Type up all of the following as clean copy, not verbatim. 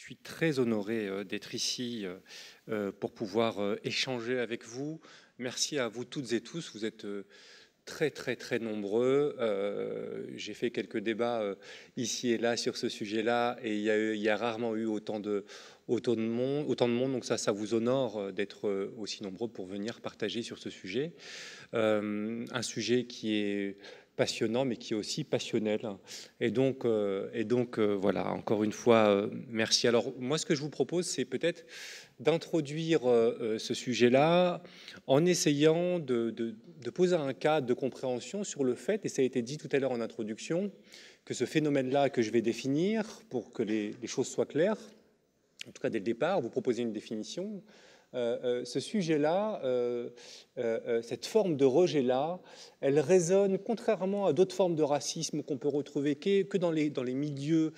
suis très honoré d'être ici pour pouvoir échanger avec vous. Merci à vous toutes et tous. Vous êtes très nombreux. J'ai fait quelques débats ici et là sur ce sujet-là et il y a rarement eu autant de monde. Donc ça vous honore d'être aussi nombreux pour venir partager sur ce sujet. Un sujet qui est passionnant, mais qui est aussi passionnel. Et donc voilà, encore une fois, merci. Alors, moi, ce que je vous propose, c'est peut-être d'introduire ce sujet-là en essayant de poser un cadre de compréhension sur le fait, et ça a été dit tout à l'heure en introduction, que ce phénomène-là que je vais définir, pour que les choses soient claires, en tout cas dès le départ, vous proposez une définition. Ce sujet-là, cette forme de rejet-là, elle résonne, contrairement à d'autres formes de racisme qu'on peut retrouver que dans les milieux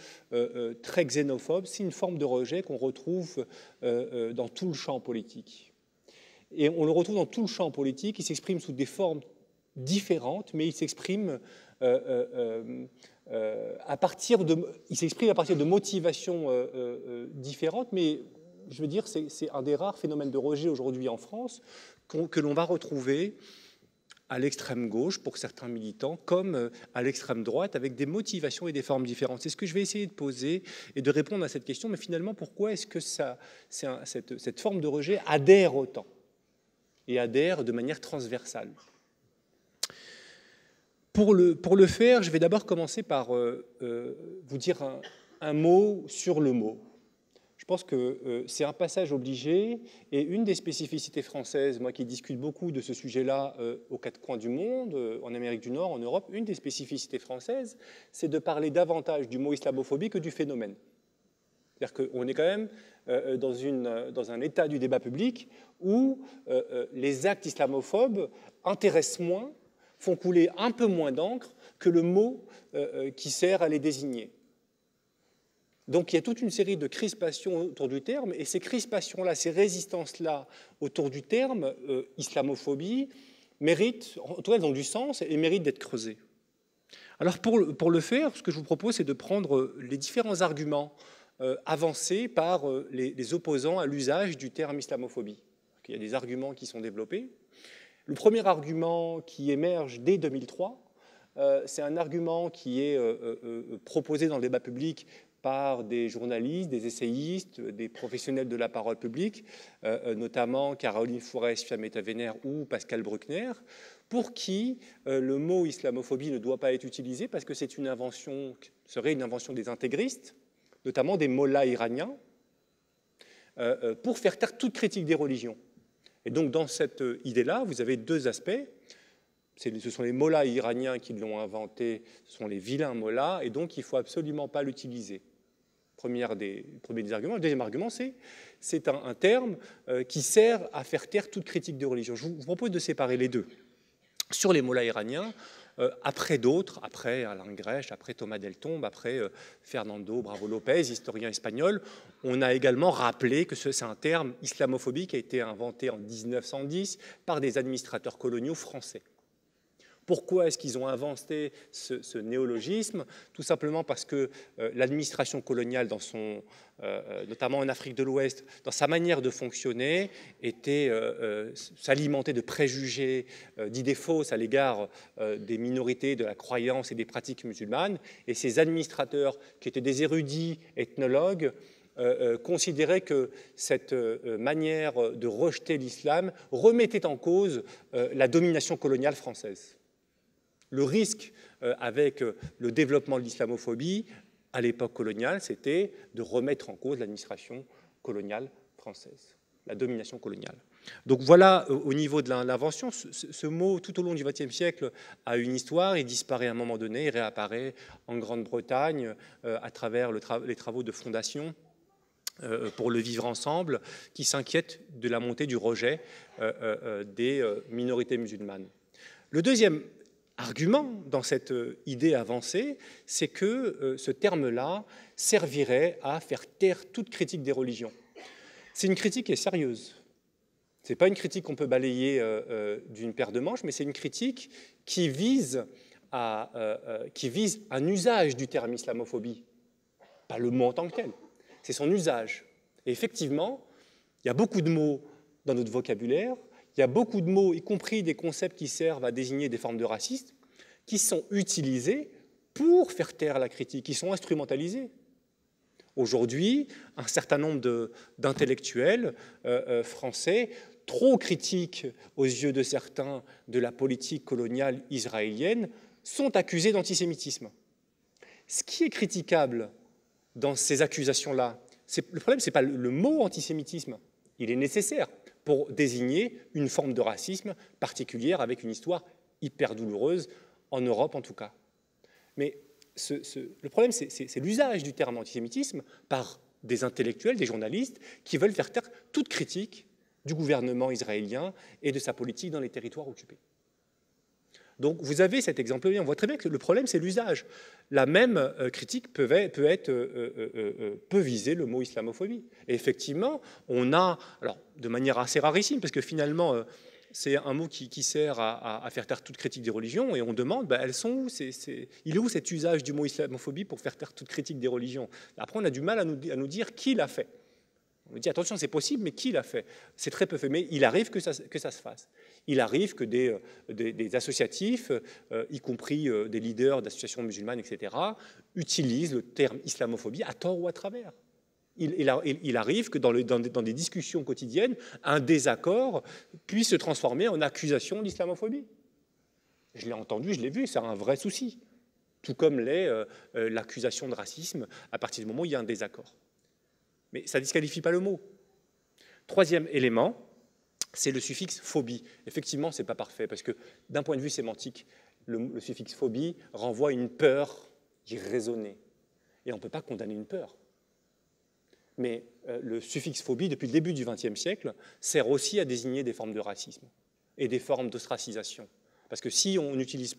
très xénophobes, c'est une forme de rejet qu'on retrouve dans tout le champ politique. Et on le retrouve dans tout le champ politique, il s'exprime sous des formes différentes, mais il s'exprime à partir de motivations différentes, mais je veux dire, c'est un des rares phénomènes de rejet aujourd'hui en France que l'on va retrouver à l'extrême gauche pour certains militants, comme à l'extrême droite, avec des motivations et des formes différentes. C'est ce que je vais essayer de poser et de répondre à cette question. Mais finalement, pourquoi est-ce que cette forme de rejet adhère autant et adhère de manière transversale? Pour le faire, je vais d'abord commencer par vous dire un mot sur le mot. Je pense que c'est un passage obligé et une des spécificités françaises, moi qui discute beaucoup de ce sujet-là aux quatre coins du monde, en Amérique du Nord, en Europe, une des spécificités françaises, c'est de parler davantage du mot islamophobie que du phénomène. C'est-à-dire qu'on est quand même dans un état du débat public où les actes islamophobes intéressent moins, font couler un peu moins d'encre que le mot qui sert à les désigner. Donc il y a toute une série de crispations autour du terme, et ces crispations-là, ces résistances-là autour du terme islamophobie méritent, en tout cas elles ont du sens et méritent d'être creusées. Alors pour le faire, ce que je vous propose, c'est de prendre les différents arguments avancés par les opposants à l'usage du terme islamophobie. Il y a des arguments qui sont développés. Le premier argument qui émerge dès 2003, c'est un argument qui est proposé dans le débat public par des journalistes, des essayistes, des professionnels de la parole publique, notamment Caroline Fourest, Fiammetta Wener ou Pascal Bruckner, pour qui le mot islamophobie ne doit pas être utilisé parce que serait une invention des intégristes, notamment des mollahs iraniens, pour faire taire toute critique des religions. Et donc dans cette idée-là, vous avez deux aspects. Ce sont les mollahs iraniens qui l'ont inventé, ce sont les vilains mollahs, et donc il ne faut absolument pas l'utiliser. Premier des arguments. Le deuxième argument, c'est un terme qui sert à faire taire toute critique de religion. Je vous propose de séparer les deux. Sur les mollahs iraniens, après d'autres, après Alain Grèche, après Thomas Deltombe, après Fernando Bravo Lopez, historien espagnol, on a également rappelé que c'est un terme islamophobie qui a été inventé en 1910 par des administrateurs coloniaux français. Pourquoi est-ce qu'ils ont inventé ce néologisme? Tout simplement parce que l'administration coloniale, notamment en Afrique de l'Ouest, dans sa manière de fonctionner, s'alimentait de préjugés, d'idées fausses à l'égard des minorités, de la croyance et des pratiques musulmanes. Et ces administrateurs, qui étaient des érudits ethnologues, considéraient que cette manière de rejeter l'islam remettait en cause la domination coloniale française. Le risque avec le développement de l'islamophobie à l'époque coloniale, c'était de remettre en cause l'administration coloniale française, la domination coloniale. Donc voilà, au niveau de l'invention, ce mot, tout au long du XXe siècle, a une histoire, il disparaît à un moment donné, il réapparaît en Grande-Bretagne à travers les travaux de fondation pour le vivre ensemble, qui s'inquiètent de la montée du rejet des minorités musulmanes. Le deuxième argument dans cette idée avancée, c'est que ce terme-là servirait à faire taire toute critique des religions. C'est une critique qui est sérieuse. Ce n'est pas une critique qu'on peut balayer d'une paire de manches, mais c'est une critique qui vise un usage du terme islamophobie, pas le mot en tant que tel. c'est son usage. Et effectivement, il y a beaucoup de mots dans notre vocabulaire, il y a beaucoup de mots, y compris des concepts qui servent à désigner des formes de racisme, qui sont utilisés pour faire taire la critique, qui sont instrumentalisés. Aujourd'hui, un certain nombre d'intellectuels français, trop critiques aux yeux de certains de la politique coloniale israélienne, sont accusés d'antisémitisme. Ce qui est critiquable dans ces accusations-là, le problème, ce n'est pas le mot antisémitisme. Il est nécessaire pour désigner une forme de racisme particulière avec une histoire hyper douloureuse, en Europe en tout cas. Mais le problème, c'est l'usage du terme antisémitisme par des intellectuels, des journalistes, qui veulent faire taire toute critique du gouvernement israélien et de sa politique dans les territoires occupés. Donc vous avez cet exemple-là, on voit très bien que le problème, c'est l'usage. La même critique peut viser le mot islamophobie. Et effectivement, on a, alors de manière assez rarissime, parce que finalement, c'est un mot qui sert à faire taire toute critique des religions, et on demande, elles sont où il est où cet usage du mot islamophobie pour faire taire toute critique des religions? Après, on a du mal à nous dire qui l'a fait. On nous dit, attention, c'est possible, mais qui l'a fait? C'est très peu fait, mais il arrive que ça se fasse. Il arrive que des associatifs, y compris des leaders d'associations musulmanes, etc., utilisent le terme islamophobie à tort ou à travers. Il arrive que dans des discussions quotidiennes, un désaccord puisse se transformer en accusation d'islamophobie. Je l'ai entendu, je l'ai vu, c'est un vrai souci. Tout comme l'est l'accusation de racisme à partir du moment où il y a un désaccord. Mais ça ne disqualifie pas le mot. Troisième élément, c'est le suffixe phobie. Effectivement, ce n'est pas parfait, parce que d'un point de vue sémantique, le suffixe phobie renvoie à une peur irraisonnée. Et on ne peut pas condamner une peur. Mais le suffixe phobie, depuis le début du XXe siècle, sert aussi à désigner des formes de racisme et des formes d'ostracisation. Parce que si on n'utilise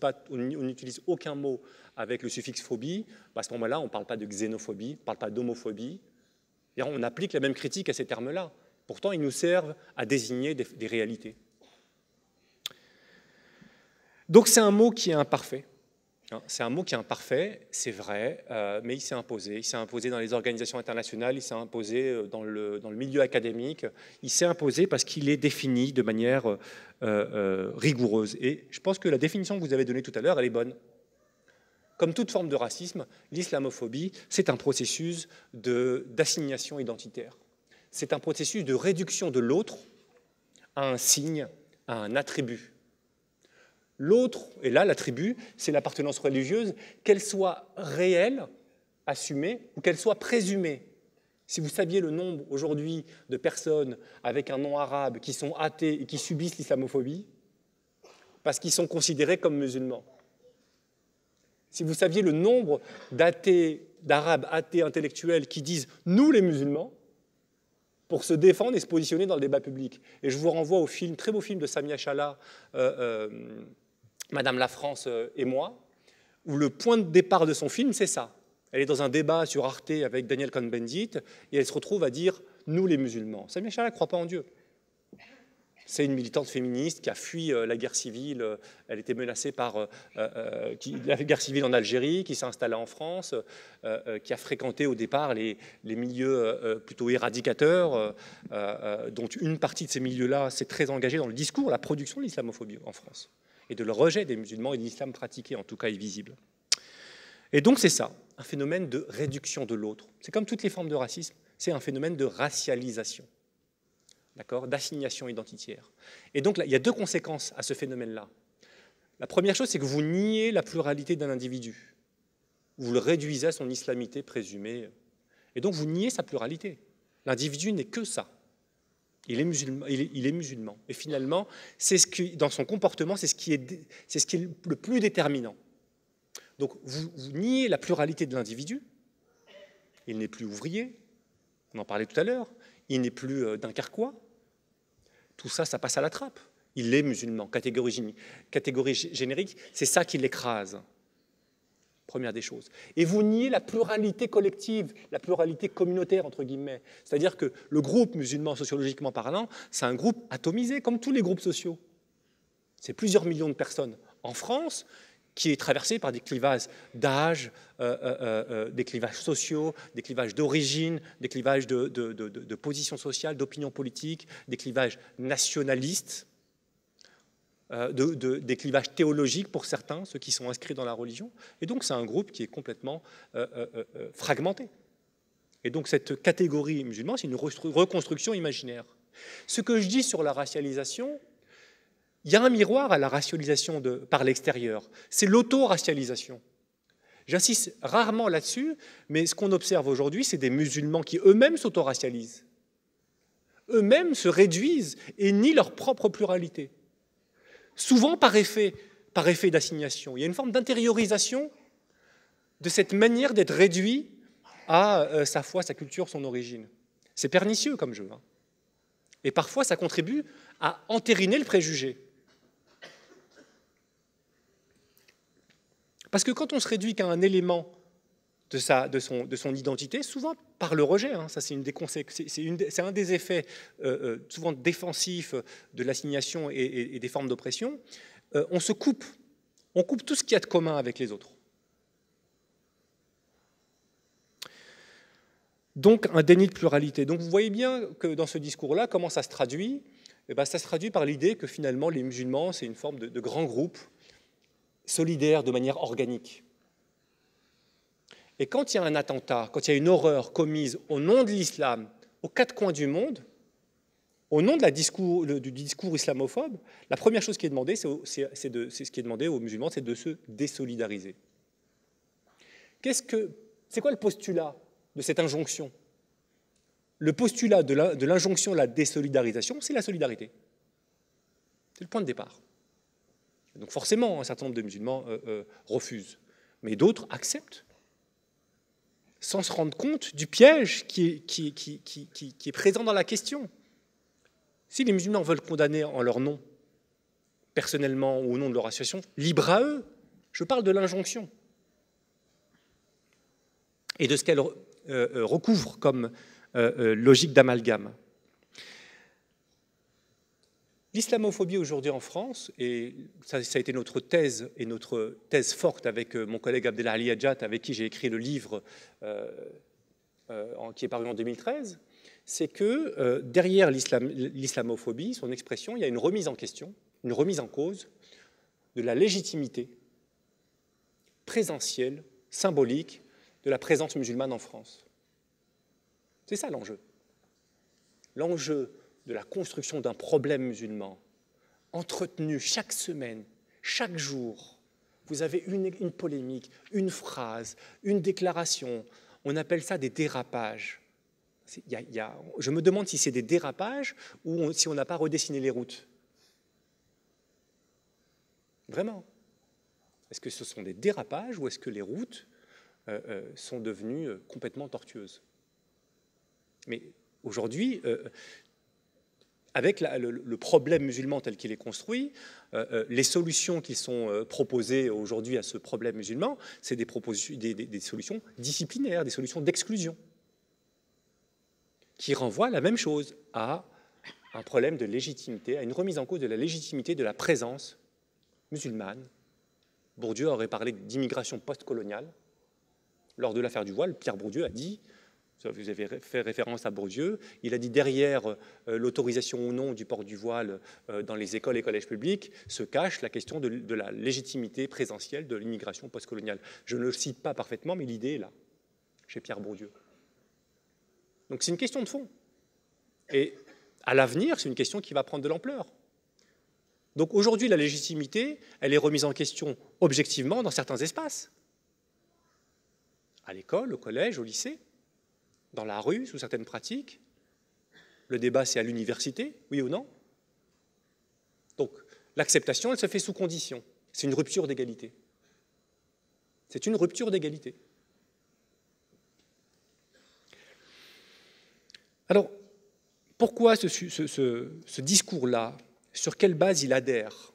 aucun mot avec le suffixe phobie, à ce moment-là, on ne parle pas de xénophobie, on ne parle pas d'homophobie. On applique la même critique à ces termes-là. Pourtant, ils nous servent à désigner des réalités. Donc c'est un mot qui est imparfait. C'est un mot qui est imparfait, c'est vrai, mais il s'est imposé. Il s'est imposé dans les organisations internationales, il s'est imposé dans le milieu académique. Il s'est imposé parce qu'il est défini de manière rigoureuse. Et je pense que la définition que vous avez donnée tout à l'heure, elle est bonne. Comme toute forme de racisme, l'islamophobie, c'est un processus d'assignation identitaire. C'est un processus de réduction de l'autre à un signe, à un attribut. L'autre, et là l'attribut, c'est l'appartenance religieuse, qu'elle soit réelle, assumée, ou qu'elle soit présumée. Si vous saviez le nombre aujourd'hui de personnes avec un nom arabe qui sont athées et qui subissent l'islamophobie, parce qu'ils sont considérés comme musulmans. Si vous saviez le nombre d'Arabes athées intellectuels qui disent « nous les musulmans », pour se défendre et se positionner dans le débat public. Et je vous renvoie au film, très beau film de Samia Chala, Madame la France et moi, où le point de départ de son film, c'est ça. Elle est dans un débat sur Arte avec Daniel Cohn-Bendit, et elle se retrouve à dire « nous les musulmans ». Samia Chala ne croit pas en Dieu. C'est une militante féministe qui a fui la guerre civile. Elle était menacée par la guerre civile en Algérie, qui s'est installée en France, qui a fréquenté au départ les milieux plutôt éradicateurs, dont une partie de ces milieux-là s'est très engagée dans le discours, la production de l'islamophobie en France, et de le rejet des musulmans et de l'islam pratiqué, en tout cas, est visible. Et donc c'est ça, un phénomène de réduction de l'autre. C'est comme toutes les formes de racisme, c'est un phénomène de racialisation. D'assignation identitaire. Et donc, là, il y a deux conséquences à ce phénomène-là. La première chose, c'est que vous niez la pluralité d'un individu. Vous le réduisez à son islamité présumée. Et donc, vous niez sa pluralité. L'individu n'est que ça. Il est musulman. Et finalement, c'est ce qui, dans son comportement, c'est ce qui est le plus déterminant. Donc, vous niez la pluralité de l'individu. Il n'est plus ouvrier. On en parlait tout à l'heure. Il n'est plus dunkerquois. Tout ça, ça passe à la trappe. Il est musulman, catégorie générique, c'est ça qui l'écrase. Première des choses. Et vous niez la pluralité collective, la pluralité communautaire, entre guillemets. C'est-à-dire que le groupe musulman, sociologiquement parlant, c'est un groupe atomisé, comme tous les groupes sociaux. C'est plusieurs millions de personnes en France qui est traversé par des clivages d'âge, des clivages sociaux, des clivages d'origine, des clivages de position sociale, d'opinion politique, des clivages nationalistes, des clivages théologiques pour certains, ceux qui sont inscrits dans la religion. Et donc c'est un groupe qui est complètement fragmenté. Et donc cette catégorie musulmane, c'est une reconstruction imaginaire. Ce que je dis sur la racialisation, il y a un miroir à la racialisation par l'extérieur, c'est l'auto-racialisation. J'insiste rarement là-dessus, mais ce qu'on observe aujourd'hui, c'est des musulmans qui eux-mêmes s'auto-racialisent. Eux-mêmes se réduisent et nient leur propre pluralité. Souvent par effet d'assignation. Il y a une forme d'intériorisation de cette manière d'être réduit à sa foi, sa culture, son origine. C'est pernicieux comme jeu. Hein. Et parfois, ça contribue à entériner le préjugé. Parce que quand on se réduit qu'à un élément de son identité, souvent par le rejet, hein, ça c'est un des effets souvent défensifs de l'assignation et des formes d'oppression, on coupe tout ce qu'il y a de commun avec les autres. Donc un déni de pluralité. Donc vous voyez bien que dans ce discours-là, comment ça se traduit ? Eh bien, ça se traduit par l'idée que finalement les musulmans, c'est une forme de grand groupe, solidaire de manière organique. Et quand il y a un attentat, quand il y a une horreur commise au nom de l'islam, aux quatre coins du monde, au nom du discours islamophobe, la première chose qui est demandée, c'est ce qui est demandé aux musulmans, c'est de se désolidariser. C'est quoi le postulat de cette injonction? Le postulat de l'injonction à la désolidarisation, c'est la solidarité. C'est le point de départ. Donc forcément, un certain nombre de musulmans refusent, mais d'autres acceptent, sans se rendre compte du piège qui est présent dans la question. Si les musulmans veulent condamner en leur nom, personnellement ou au nom de leur association, libre à eux. Je parle de l'injonction et de ce qu'elle recouvre comme logique d'amalgame. L'islamophobie aujourd'hui en France, et ça a été notre thèse forte avec mon collègue Abdelali Hadjat, avec qui j'ai écrit le livre qui est paru en 2013, c'est que derrière l'islamophobie, son expression, il y a une remise en question, une remise en cause de la légitimité présentielle, symbolique, de la présence musulmane en France. C'est ça l'enjeu. L'enjeu de la construction d'un problème musulman, entretenu chaque semaine, chaque jour. Vous avez une polémique, une phrase, une déclaration. On appelle ça des dérapages. Je me demande si c'est des dérapages ou si on n'a pas redessiné les routes. Vraiment. Est-ce que ce sont des dérapages ou est-ce que les routes sont devenues complètement tortueuses? Mais aujourd'hui, avec le problème musulman tel qu'il est construit, les solutions qui sont proposées aujourd'hui à ce problème musulman, c'est des solutions disciplinaires, des solutions d'exclusion, qui renvoient la même chose à un problème de légitimité, à une remise en cause de la légitimité de la présence musulmane. Bourdieu aurait parlé d'immigration post-coloniale. Lors de l'affaire du voile, Pierre Bourdieu a dit, vous avez fait référence à Bourdieu, il a dit derrière l'autorisation ou non du port du voile dans les écoles et collèges publics se cache la question de la légitimité présentielle de l'immigration postcoloniale. Je ne le cite pas parfaitement, mais l'idée est là, chez Pierre Bourdieu. Donc c'est une question de fond. Et à l'avenir, c'est une question qui va prendre de l'ampleur. Donc aujourd'hui, la légitimité, elle est remise en question objectivement dans certains espaces. À l'école, au collège, au lycée, dans la rue, sous certaines pratiques. Le débat, c'est à l'université, oui ou non? Donc, l'acceptation, elle se fait sous condition. C'est une rupture d'égalité. C'est une rupture d'égalité. Alors, pourquoi ce discours-là? Sur quelle base il adhère?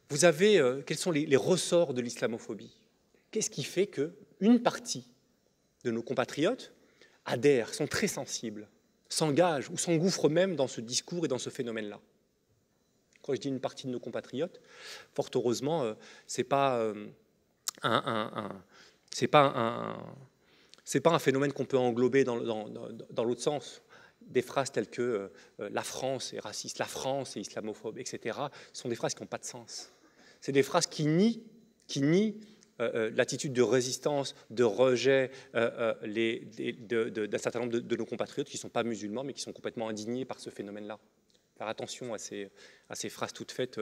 Vous avez, quels sont les ressorts de l'islamophobie? Qu'est-ce qui fait qu'une partie de nos compatriotes adhèrent, sont très sensibles, s'engagent ou s'engouffrent même dans ce discours et dans ce phénomène-là? Quand je dis une partie de nos compatriotes, fort heureusement, c'est pas un phénomène qu'on peut englober dans l'autre sens. Des phrases telles que la France est raciste, la France est islamophobe, etc., sont des phrases qui n'ont pas de sens. C'est des phrases qui nient l'attitude de résistance, de rejet d'un certain nombre de nos compatriotes qui ne sont pas musulmans, mais qui sont complètement indignés par ce phénomène-là. Faire attention à ces phrases toutes faites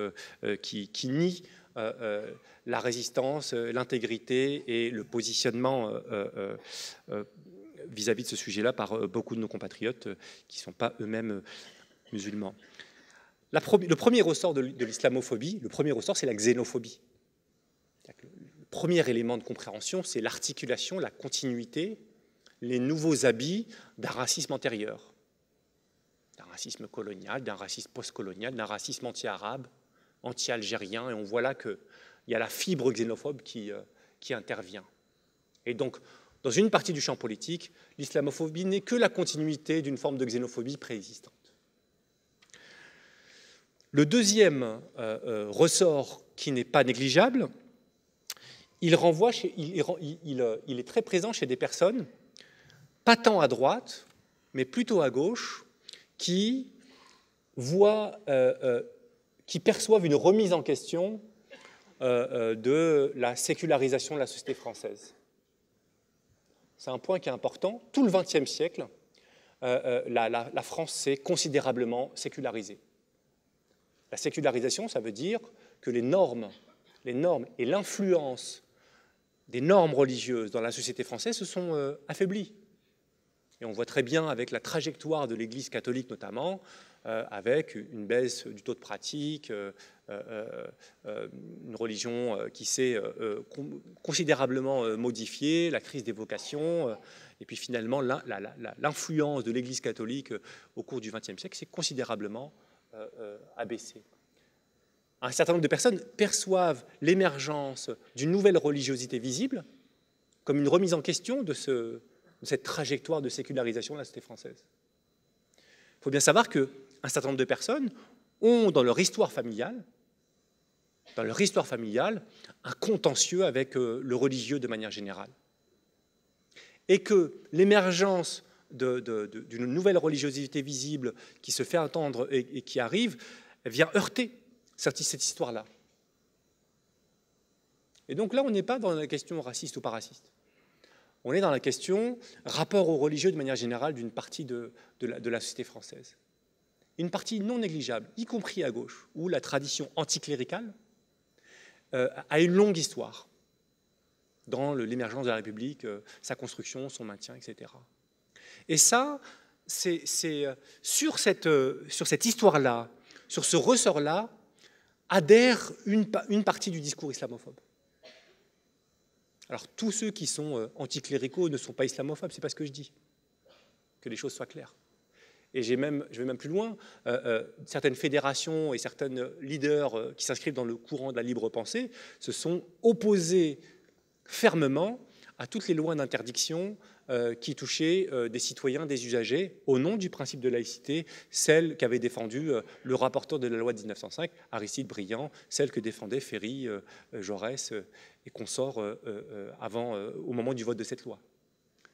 qui nient la résistance, l'intégrité et le positionnement vis-à-vis de ce sujet-là par beaucoup de nos compatriotes qui ne sont pas eux-mêmes musulmans. Le premier ressort de l'islamophobie, le premier ressort, c'est la xénophobie. Le premier élément de compréhension, c'est l'articulation, la continuité, les nouveaux habits d'un racisme antérieur, d'un racisme colonial, d'un racisme postcolonial, d'un racisme anti-arabe, anti-algérien, et on voit là qu'il y a la fibre xénophobe qui intervient. Et donc, dans une partie du champ politique, l'islamophobie n'est que la continuité d'une forme de xénophobie préexistante. Le deuxième ressort qui n'est pas négligeable, il est très présent chez des personnes, pas tant à droite, mais plutôt à gauche, qui perçoivent une remise en question de la sécularisation de la société française. C'est un point qui est important. Tout le XXe siècle, la France s'est considérablement sécularisée. La sécularisation, ça veut dire que les normes et l'influence des normes religieuses dans la société française se sont affaiblies. Et on voit très bien avec la trajectoire de l'Église catholique notamment, avec une baisse du taux de pratique, une religion qui s'est considérablement modifiée, la crise des vocations, et puis finalement l'influence de l'Église catholique au cours du XXe siècle s'est considérablement abaissée. Un certain nombre de personnes perçoivent l'émergence d'une nouvelle religiosité visible comme une remise en question de cette trajectoire de sécularisation de la société française. Il faut bien savoir qu'un certain nombre de personnes ont dans leur histoire familiale un contentieux avec le religieux de manière générale. Et que l'émergence d'une nouvelle religiosité visible qui se fait entendre et qui arrive, elle vient heurter cette histoire-là. Et donc là, on n'est pas dans la question raciste ou pas raciste. On est dans la question rapport aux religieux de manière générale d'une partie de la société française. Une partie non négligeable, y compris à gauche, où la tradition anticléricale a une longue histoire dans l'émergence de la République, sa construction, son maintien, etc. Et ça, c'est sur cette histoire-là, sur ce ressort-là, adhère une partie du discours islamophobe. Alors, tous ceux qui sont anticléricaux ne sont pas islamophobes, c'est pas ce que je dis. Que les choses soient claires. Et je vais même plus loin, certaines fédérations et certains leaders qui s'inscrivent dans le courant de la libre pensée se sont opposés fermement à toutes les lois d'interdiction qui touchaient des citoyens, des usagers, au nom du principe de laïcité, celle qu'avait défendue le rapporteur de la loi de 1905, Aristide Briand, celle que défendaient Ferry, Jaurès et consorts au moment du vote de cette loi.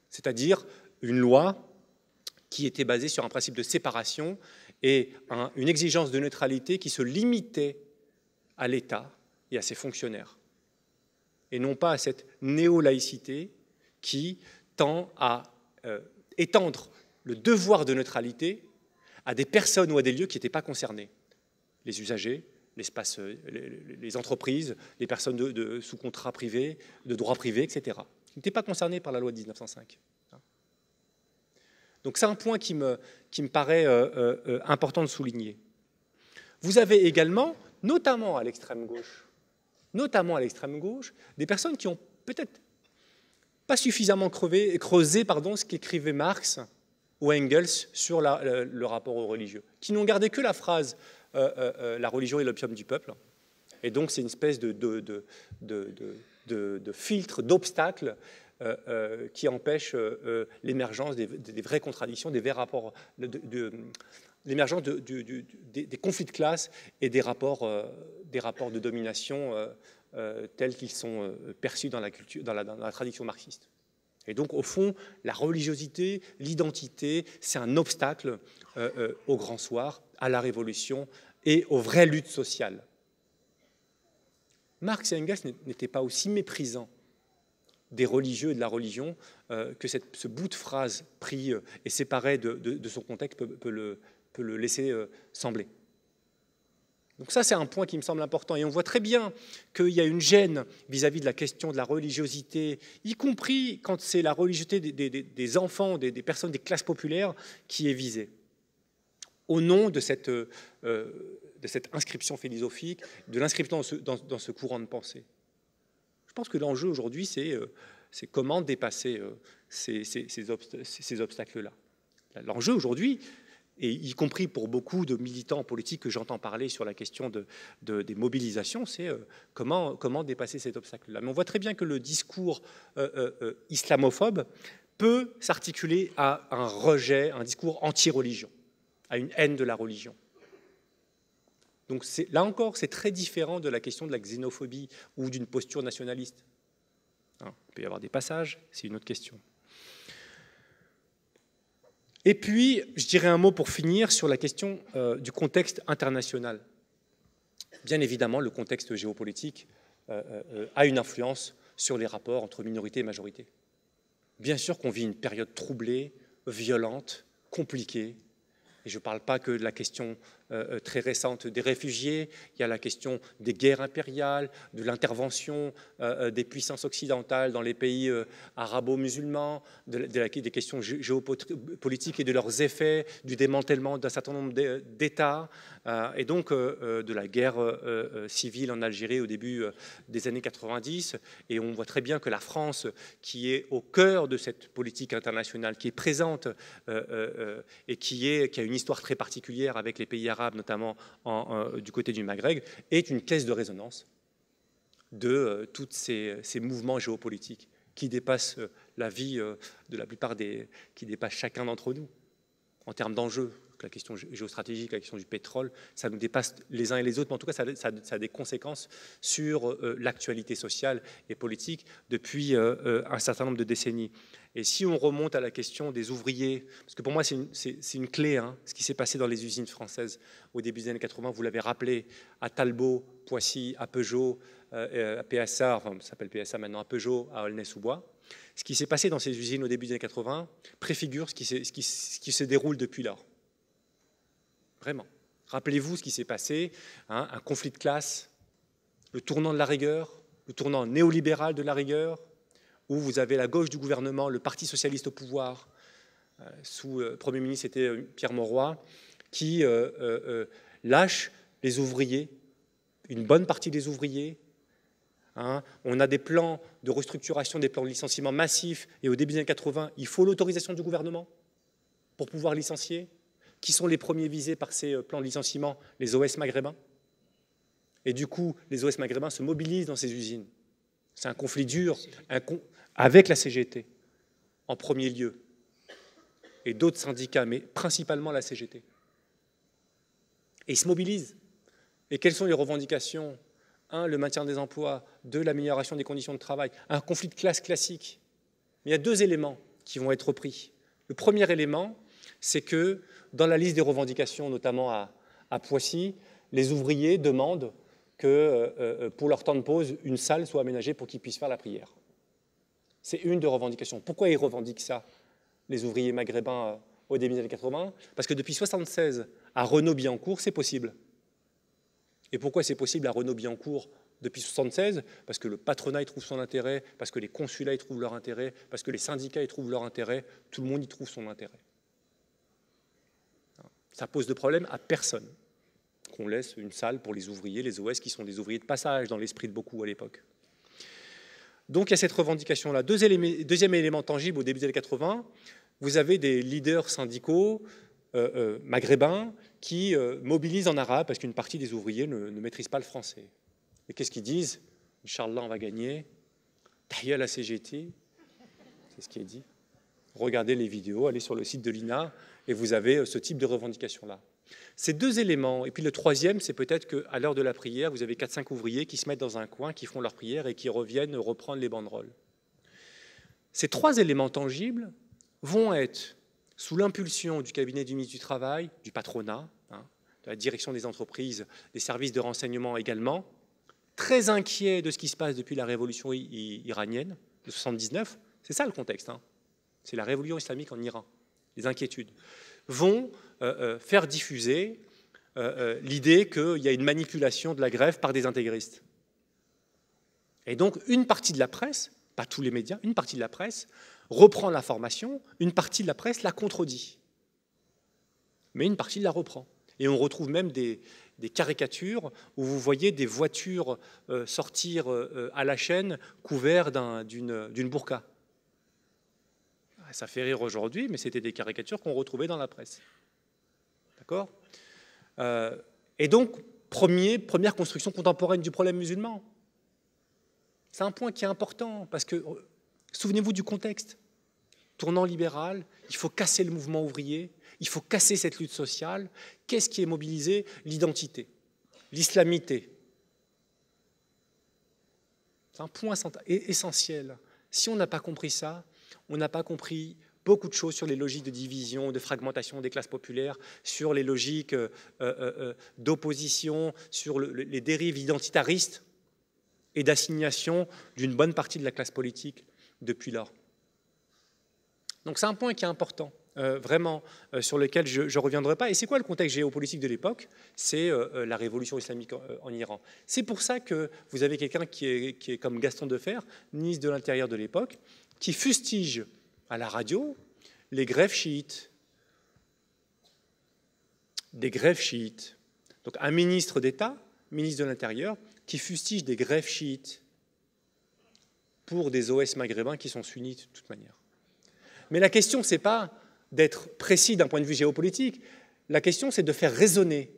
C'est-à-dire une loi qui était basée sur un principe de séparation et une exigence de neutralité qui se limitait à l'État et à ses fonctionnaires, et non pas à cette néo-laïcité qui tend à étendre le devoir de neutralité à des personnes ou à des lieux qui n'étaient pas concernés. Les usagers, les entreprises, les personnes sous contrat privé, de droit privé, etc. Qui n'étaient pas concernés par la loi de 1905. Donc c'est un point qui me paraît important de souligner. Vous avez également, notamment à l'extrême gauche, des personnes qui ont peut-être pas suffisamment creusé ce qu'écrivait Marx ou Engels sur le rapport aux religieux, qui n'ont gardé que la phrase « la religion est l'opium du peuple ». Et donc c'est une espèce de filtre, d'obstacle qui empêchent l'émergence des vraies contradictions, des vrais rapports, l'émergence des conflits de classe et des rapports de domination tels qu'ils sont perçus dans la culture, dans la tradition marxiste. Et donc, au fond, la religiosité, l'identité, c'est un obstacle au grand soir, à la révolution et aux vraies luttes sociales. Marx et Engels n'étaient pas aussi méprisants des religieux et de la religion que ce bout de phrase pris et séparé de son contexte peut le laisser sembler. Donc ça, c'est un point qui me semble important. Et on voit très bien qu'il y a une gêne vis-à-vis de la question de la religiosité, y compris quand c'est la religiosité des enfants, des personnes des classes populaires qui est visée, au nom de cette inscription philosophique, de l'inscription dans ce courant de pensée. Je pense que l'enjeu aujourd'hui, c'est comment dépasser ces obstacles-là. L'enjeu aujourd'hui, et y compris pour beaucoup de militants politiques que j'entends parler sur la question des mobilisations, c'est comment dépasser cet obstacle-là. Mais on voit très bien que le discours islamophobe peut s'articuler à un rejet, un discours anti-religion, à une haine de la religion. Donc là encore, c'est très différent de la question de la xénophobie ou d'une posture nationaliste. Il peut y avoir des passages, c'est une autre question. Et puis, je dirais un mot pour finir sur la question du contexte international. Bien évidemment, le contexte géopolitique a une influence sur les rapports entre minorité et majorité. Bien sûr qu'on vit une période troublée, violente, compliquée. Et je ne parle pas que de la question très récente des réfugiés, il y a la question des guerres impériales, de l'intervention des puissances occidentales dans les pays arabo-musulmans, des questions géopolitiques et de leurs effets, du démantèlement d'un certain nombre d'États, et donc de la guerre civile en Algérie au début des années 90. Et on voit très bien que la France, qui est au cœur de cette politique internationale, qui est présente et qui a une histoire très particulière avec les pays arabes, notamment du côté du Maghreb, est une caisse de résonance de tous ces mouvements géopolitiques qui dépassent la vie de la plupart qui dépassent chacun d'entre nous en termes d'enjeux. La question géostratégique, la question du pétrole, ça nous dépasse les uns et les autres, mais en tout cas, ça a des conséquences sur l'actualité sociale et politique depuis un certain nombre de décennies. Et si on remonte à la question des ouvriers, parce que pour moi, c'est une clé, ce qui s'est passé dans les usines françaises au début des années 80, vous l'avez rappelé, à Talbot, Poissy, à Peugeot, à PSA, enfin, ça s'appelle PSA maintenant, à Peugeot, à Aulnay-sous-Bois. Ce qui s'est passé dans ces usines au début des années 80 préfigure ce qui se déroule depuis lors. Vraiment. Rappelez-vous ce qui s'est passé, un conflit de classe, le tournant de la rigueur, le tournant néolibéral de la rigueur, où vous avez la gauche du gouvernement, le Parti socialiste au pouvoir, sous le Premier ministre, c'était Pierre Mauroy, qui lâche les ouvriers, une bonne partie des ouvriers. On a des plans de restructuration, des plans de licenciement massifs, et au début des années 80, il faut l'autorisation du gouvernement pour pouvoir licencier. Qui sont les premiers visés par ces plans de licenciement? Les OS maghrébins. Et du coup, les OS maghrébins se mobilisent dans ces usines. C'est un conflit dur avec la CGT, en premier lieu, et d'autres syndicats, mais principalement la CGT. Et ils se mobilisent. Et quelles sont les revendications? 1, le maintien des emplois. 2, l'amélioration des conditions de travail. Un conflit de classe classique. Mais il y a 2 éléments qui vont être repris. Le premier élément, c'est que dans la liste des revendications, notamment à Poissy, les ouvriers demandent que pour leur temps de pause, une salle soit aménagée pour qu'ils puissent faire la prière. C'est une des revendications. Pourquoi ils revendiquent ça, les ouvriers maghrébins au début des années 80? Parce que depuis 1976, à Renault-Billancourt, c'est possible. Et pourquoi c'est possible à Renault-Billancourt depuis 1976? Parce que le patronat y trouve son intérêt, parce que les consulats y trouvent leur intérêt, parce que les syndicats y trouvent leur intérêt, tout le monde y trouve son intérêt. Ça pose de problème à personne qu'on laisse une salle pour les ouvriers, les OS, qui sont des ouvriers de passage dans l'esprit de beaucoup à l'époque. Donc il y a cette revendication-là. Deuxième élément tangible, au début des années 80, vous avez des leaders syndicaux maghrébins qui mobilisent en arabe parce qu'une partie des ouvriers ne maîtrise pas le français. Et qu'est-ce qu'ils disent? Inch'Allah, on va gagner. Tahia la CGT. c'est ce qui est dit. Regardez les vidéos, allez sur le site de l'INA et vous avez ce type de revendication-là. Ces deux éléments, et puis le troisième, c'est peut-être qu'à l'heure de la prière, vous avez 4-5 ouvriers qui se mettent dans un coin, qui font leur prière et qui reviennent reprendre les banderoles. Ces trois éléments tangibles vont être sous l'impulsion du cabinet du ministre du Travail, du patronat, de la direction des entreprises, des services de renseignement également, très inquiets de ce qui se passe depuis la révolution iranienne de 1979. C'est ça le contexte, c'est la révolution islamique en Iran. Les inquiétudes vont faire diffuser l'idée qu'il y a une manipulation de la grève par des intégristes. Et donc, une partie de la presse, pas tous les médias, une partie de la presse reprend l'information, une partie de la presse la contredit. Mais une partie la reprend. Et on retrouve même des caricatures où vous voyez des voitures sortir à la chaîne couvertes d'une burqa. Ça fait rire aujourd'hui, mais c'était des caricatures qu'on retrouvait dans la presse. D'accord ? Et donc, première construction contemporaine du problème musulman. C'est un point qui est important, parce que, souvenez-vous du contexte. Tournant libéral, il faut casser le mouvement ouvrier, il faut casser cette lutte sociale. Qu'est-ce qui est mobilisé ? L'identité, l'islamité. C'est un point essentiel. Si on n'a pas compris ça, on n'a pas compris beaucoup de choses sur les logiques de division, de fragmentation des classes populaires, sur les logiques d'opposition, sur les dérives identitaristes et d'assignation d'une bonne partie de la classe politique depuis lors. Donc c'est un point qui est important, vraiment, sur lequel je ne reviendrai pas. Et c'est quoi le contexte géopolitique de l'époque ? C'est la révolution islamique en Iran. C'est pour ça que vous avez quelqu'un qui est comme Gaston Defferre, ministre de l'Intérieur de l'époque, qui fustige à la radio les grèves chiites. Des grèves chiites. Donc un ministre d'État, ministre de l'Intérieur, qui fustige des grèves chiites pour des OS maghrébins qui sont sunnites de toute manière. Mais la question, ce n'est pas d'être précis d'un point de vue géopolitique. La question, c'est de faire raisonner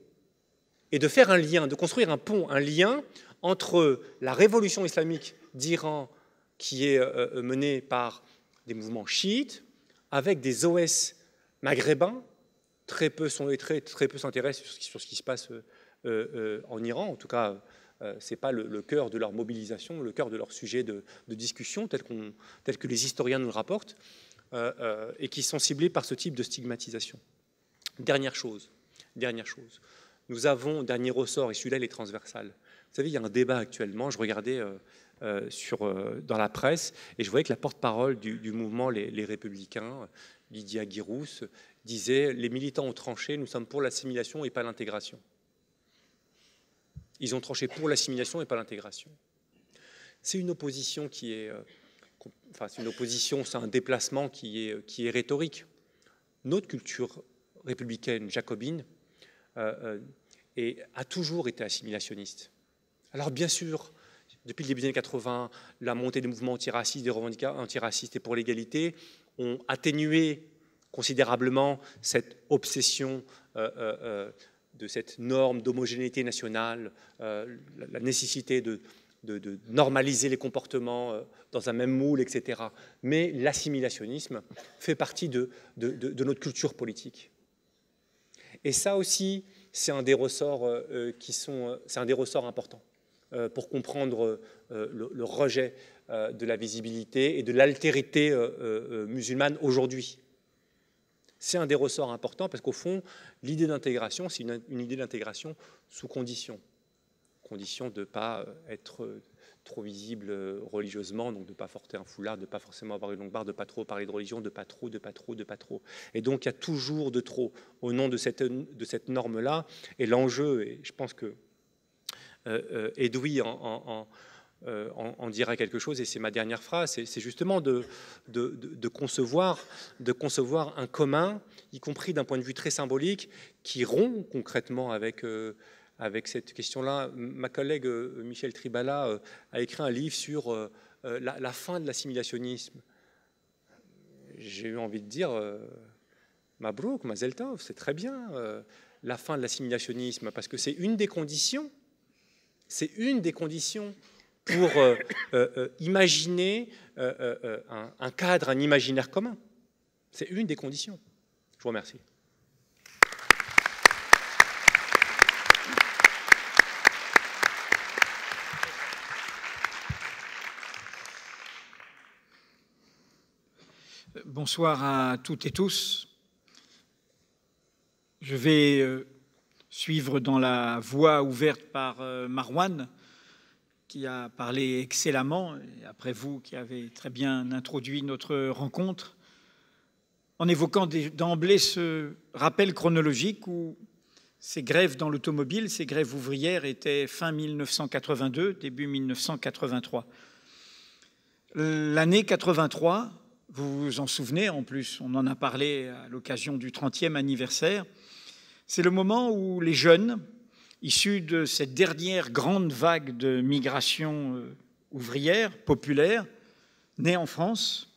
et de faire un lien, de construire un pont, un lien entre la révolution islamique d'Iran qui est menée par des mouvements chiites avec des OS maghrébins. Très peu s'intéressent sur ce qui se passe en Iran. En tout cas, ce n'est pas le cœur de leur mobilisation, le cœur de leur sujet de discussion, tel que les historiens nous le rapportent. Et qui sont ciblés par ce type de stigmatisation. Dernière chose, nous avons, dernier ressort, et celui-là il est transversal. Vous savez, il y a un débat actuellement, je regardais dans la presse, et je voyais que la porte-parole du mouvement les Républicains, Lydia Guirous, disait « Les militants ont tranché, nous sommes pour l'assimilation et pas l'intégration ». Ils ont tranché pour l'assimilation et pas l'intégration. C'est une opposition qui est... c'est une opposition, c'est un déplacement qui est rhétorique. Notre culture républicaine, jacobine, a toujours été assimilationniste. Alors bien sûr, depuis le début des années 80, la montée des mouvements antiracistes, des revendications antiracistes et pour l'égalité ont atténué considérablement cette obsession de cette norme d'homogénéité nationale, la nécessité de normaliser les comportements dans un même moule, etc. Mais l'assimilationnisme fait partie de notre culture politique. Et ça aussi, c'est un des ressorts c'est un des ressorts importants pour comprendre le rejet de la visibilité et de l'altérité musulmane aujourd'hui. C'est un des ressorts importants parce qu'au fond, l'idée d'intégration, c'est une idée d'intégration sous condition. Condition de ne pas être trop visible religieusement, donc de ne pas porter un foulard, de ne pas forcément avoir une longue barbe, de ne pas trop parler de religion, de pas trop. Et donc il y a toujours de trop au nom de cette norme-là. Et l'enjeu, et je pense que Edoui en dira quelque chose, et c'est ma dernière phrase, c'est justement de concevoir un commun, y compris d'un point de vue très symbolique, qui rompt concrètement avec cette question-là. Ma collègue Michel Tribala a écrit un livre sur la fin de l'assimilationnisme. J'ai eu envie de dire Mabrouk, Mazel Tov, c'est très bien la fin de l'assimilationnisme, parce que c'est une des conditions pour imaginer un cadre, un imaginaire commun. C'est une des conditions. Je vous remercie. Bonsoir à toutes et tous. Je vais suivre dans la voie ouverte par Marwan, qui a parlé excellemment, et après vous qui avez très bien introduit notre rencontre, en évoquant d'emblée ce rappel chronologique où ces grèves dans l'automobile, ces grèves ouvrières étaient fin 1982, début 1983. L'année 83, vous vous en souvenez, en plus, on en a parlé à l'occasion du 30e anniversaire, c'est le moment où les jeunes, issus de cette dernière grande vague de migration ouvrière, populaire, née en France,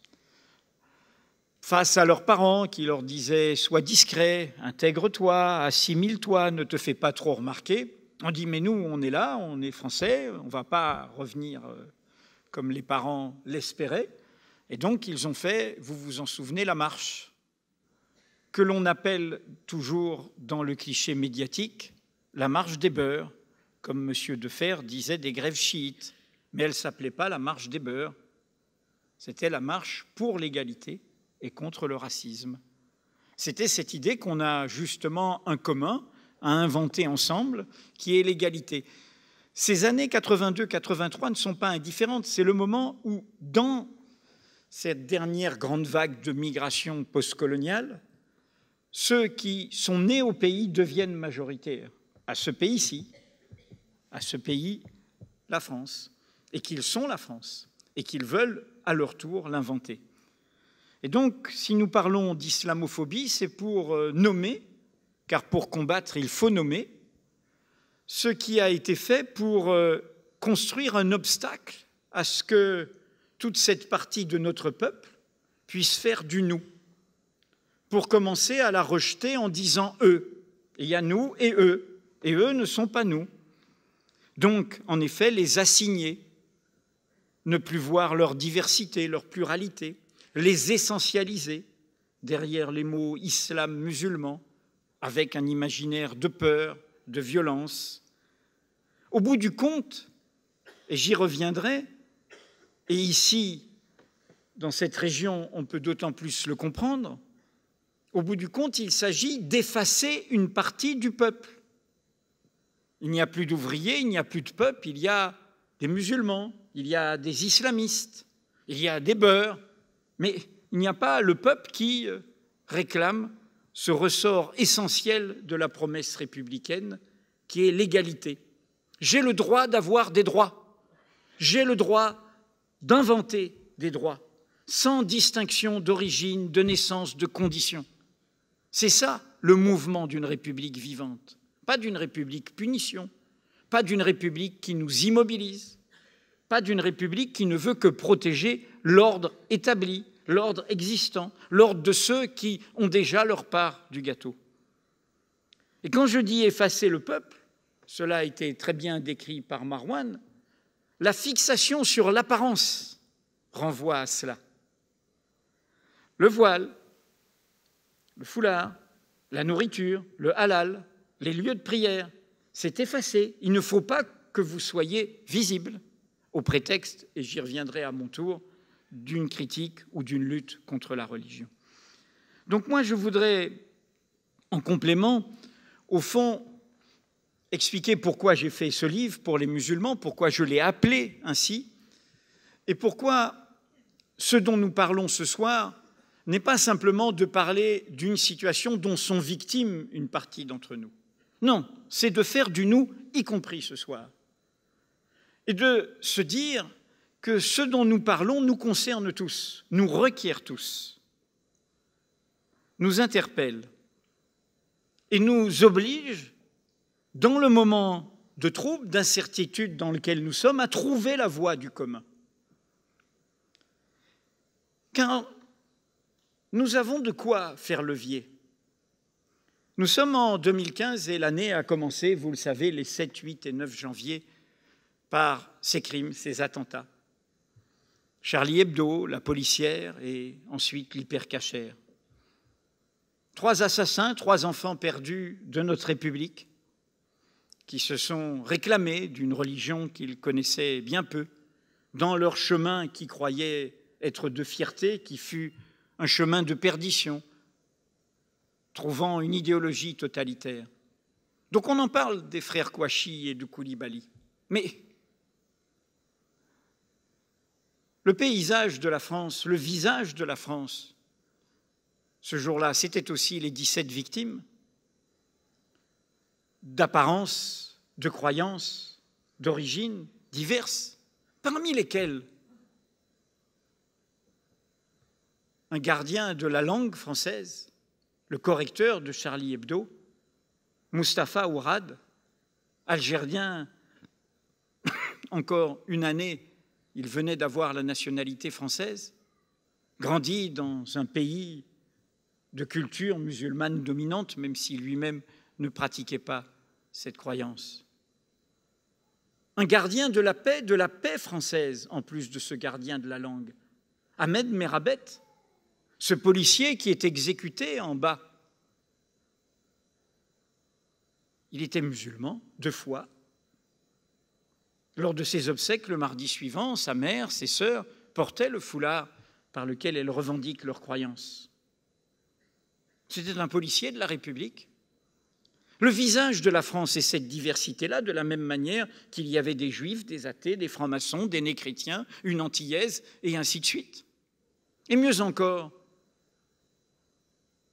face à leurs parents qui leur disaient « sois discret, intègre-toi, assimile-toi, ne te fais pas trop remarquer », on dit « mais nous, on est là, on est français, on ne va pas revenir comme les parents l'espéraient ». Et donc, ils ont fait, vous vous en souvenez, la marche, que l'on appelle toujours dans le cliché médiatique la marche des beurs, comme M. Defer disait des grèves chiites. Mais elle ne s'appelait pas la marche des beurs, c'était la marche pour l'égalité et contre le racisme. C'était cette idée qu'on a justement un commun à inventer ensemble, qui est l'égalité. Ces années 82-83 ne sont pas indifférentes, c'est le moment où, dans cette dernière grande vague de migration postcoloniale, ceux qui sont nés au pays deviennent majoritaires, à ce pays-ci, à ce pays, la France, et qu'ils sont la France, et qu'ils veulent à leur tour l'inventer. Et donc, si nous parlons d'islamophobie, c'est pour nommer, car pour combattre, il faut nommer, ce qui a été fait pour construire un obstacle à ce que toute cette partie de notre peuple puisse faire du nous, pour commencer à la rejeter en disant « eux ». Il y a nous et eux ne sont pas nous. Donc, en effet, les assigner, ne plus voir leur diversité, leur pluralité, les essentialiser derrière les mots islam, musulman, avec un imaginaire de peur, de violence. Au bout du compte, et j'y reviendrai, et ici, dans cette région, on peut d'autant plus le comprendre, au bout du compte, il s'agit d'effacer une partie du peuple. Il n'y a plus d'ouvriers, il n'y a plus de peuple, il y a des musulmans, il y a des islamistes, il y a des beurs, mais il n'y a pas le peuple qui réclame ce ressort essentiel de la promesse républicaine qui est l'égalité. J'ai le droit d'avoir des droits, j'ai le droit d'inventer des droits, sans distinction d'origine, de naissance, de condition. C'est ça le mouvement d'une république vivante, pas d'une république punition, pas d'une république qui nous immobilise, pas d'une république qui ne veut que protéger l'ordre établi, l'ordre existant, l'ordre de ceux qui ont déjà leur part du gâteau. Et quand je dis effacer le peuple, cela a été très bien décrit par Marwan, la fixation sur l'apparence renvoie à cela. Le voile, le foulard, la nourriture, le halal, les lieux de prière, c'est effacé. Il ne faut pas que vous soyez visible au prétexte, et j'y reviendrai à mon tour, d'une critique ou d'une lutte contre la religion. Donc moi, je voudrais, en complément, au fond, expliquer pourquoi j'ai fait ce livre pour les musulmans, pourquoi je l'ai appelé ainsi, et pourquoi ce dont nous parlons ce soir n'est pas simplement de parler d'une situation dont sont victimes une partie d'entre nous. Non, c'est de faire du nous, y compris ce soir, et de se dire que ce dont nous parlons nous concerne tous, nous requiert tous, nous interpelle et nous oblige, dans le moment de trouble, d'incertitude dans lequel nous sommes, à trouver la voie du commun. Car nous avons de quoi faire levier. Nous sommes en 2015 et l'année a commencé, vous le savez, les 7, 8 et 9 janvier par ces crimes, ces attentats. Charlie Hebdo, la policière et ensuite l'hypercachère. 3 assassins, 3 enfants perdus de notre République qui se sont réclamés d'une religion qu'ils connaissaient bien peu, dans leur chemin qui croyait être de fierté, qui fut un chemin de perdition, trouvant une idéologie totalitaire. Donc on en parle des frères Kouachi et de Koulibaly. Mais le paysage de la France, le visage de la France, ce jour-là, c'était aussi les 17 victimes d'apparence, de croyances, d'origines diverses, parmi lesquelles un gardien de la langue française, le correcteur de Charlie Hebdo, Mustapha Ourad, algérien, encore une année, il venait d'avoir la nationalité française, grandi dans un pays de culture musulmane dominante, même si lui-même ne pratiquait pas cette croyance. Un gardien de la paix française, en plus de ce gardien de la langue. Ahmed Merabet, ce policier qui est exécuté en bas. Il était musulman 2 fois. Lors de ses obsèques, le mardi suivant, sa mère, ses sœurs portaient le foulard par lequel elles revendiquent leur croyance. C'était un policier de la République. Le visage de la France est cette diversité-là, de la même manière qu'il y avait des juifs, des athées, des francs-maçons, des nez-chrétiens, une antillaise, et ainsi de suite. Et mieux encore,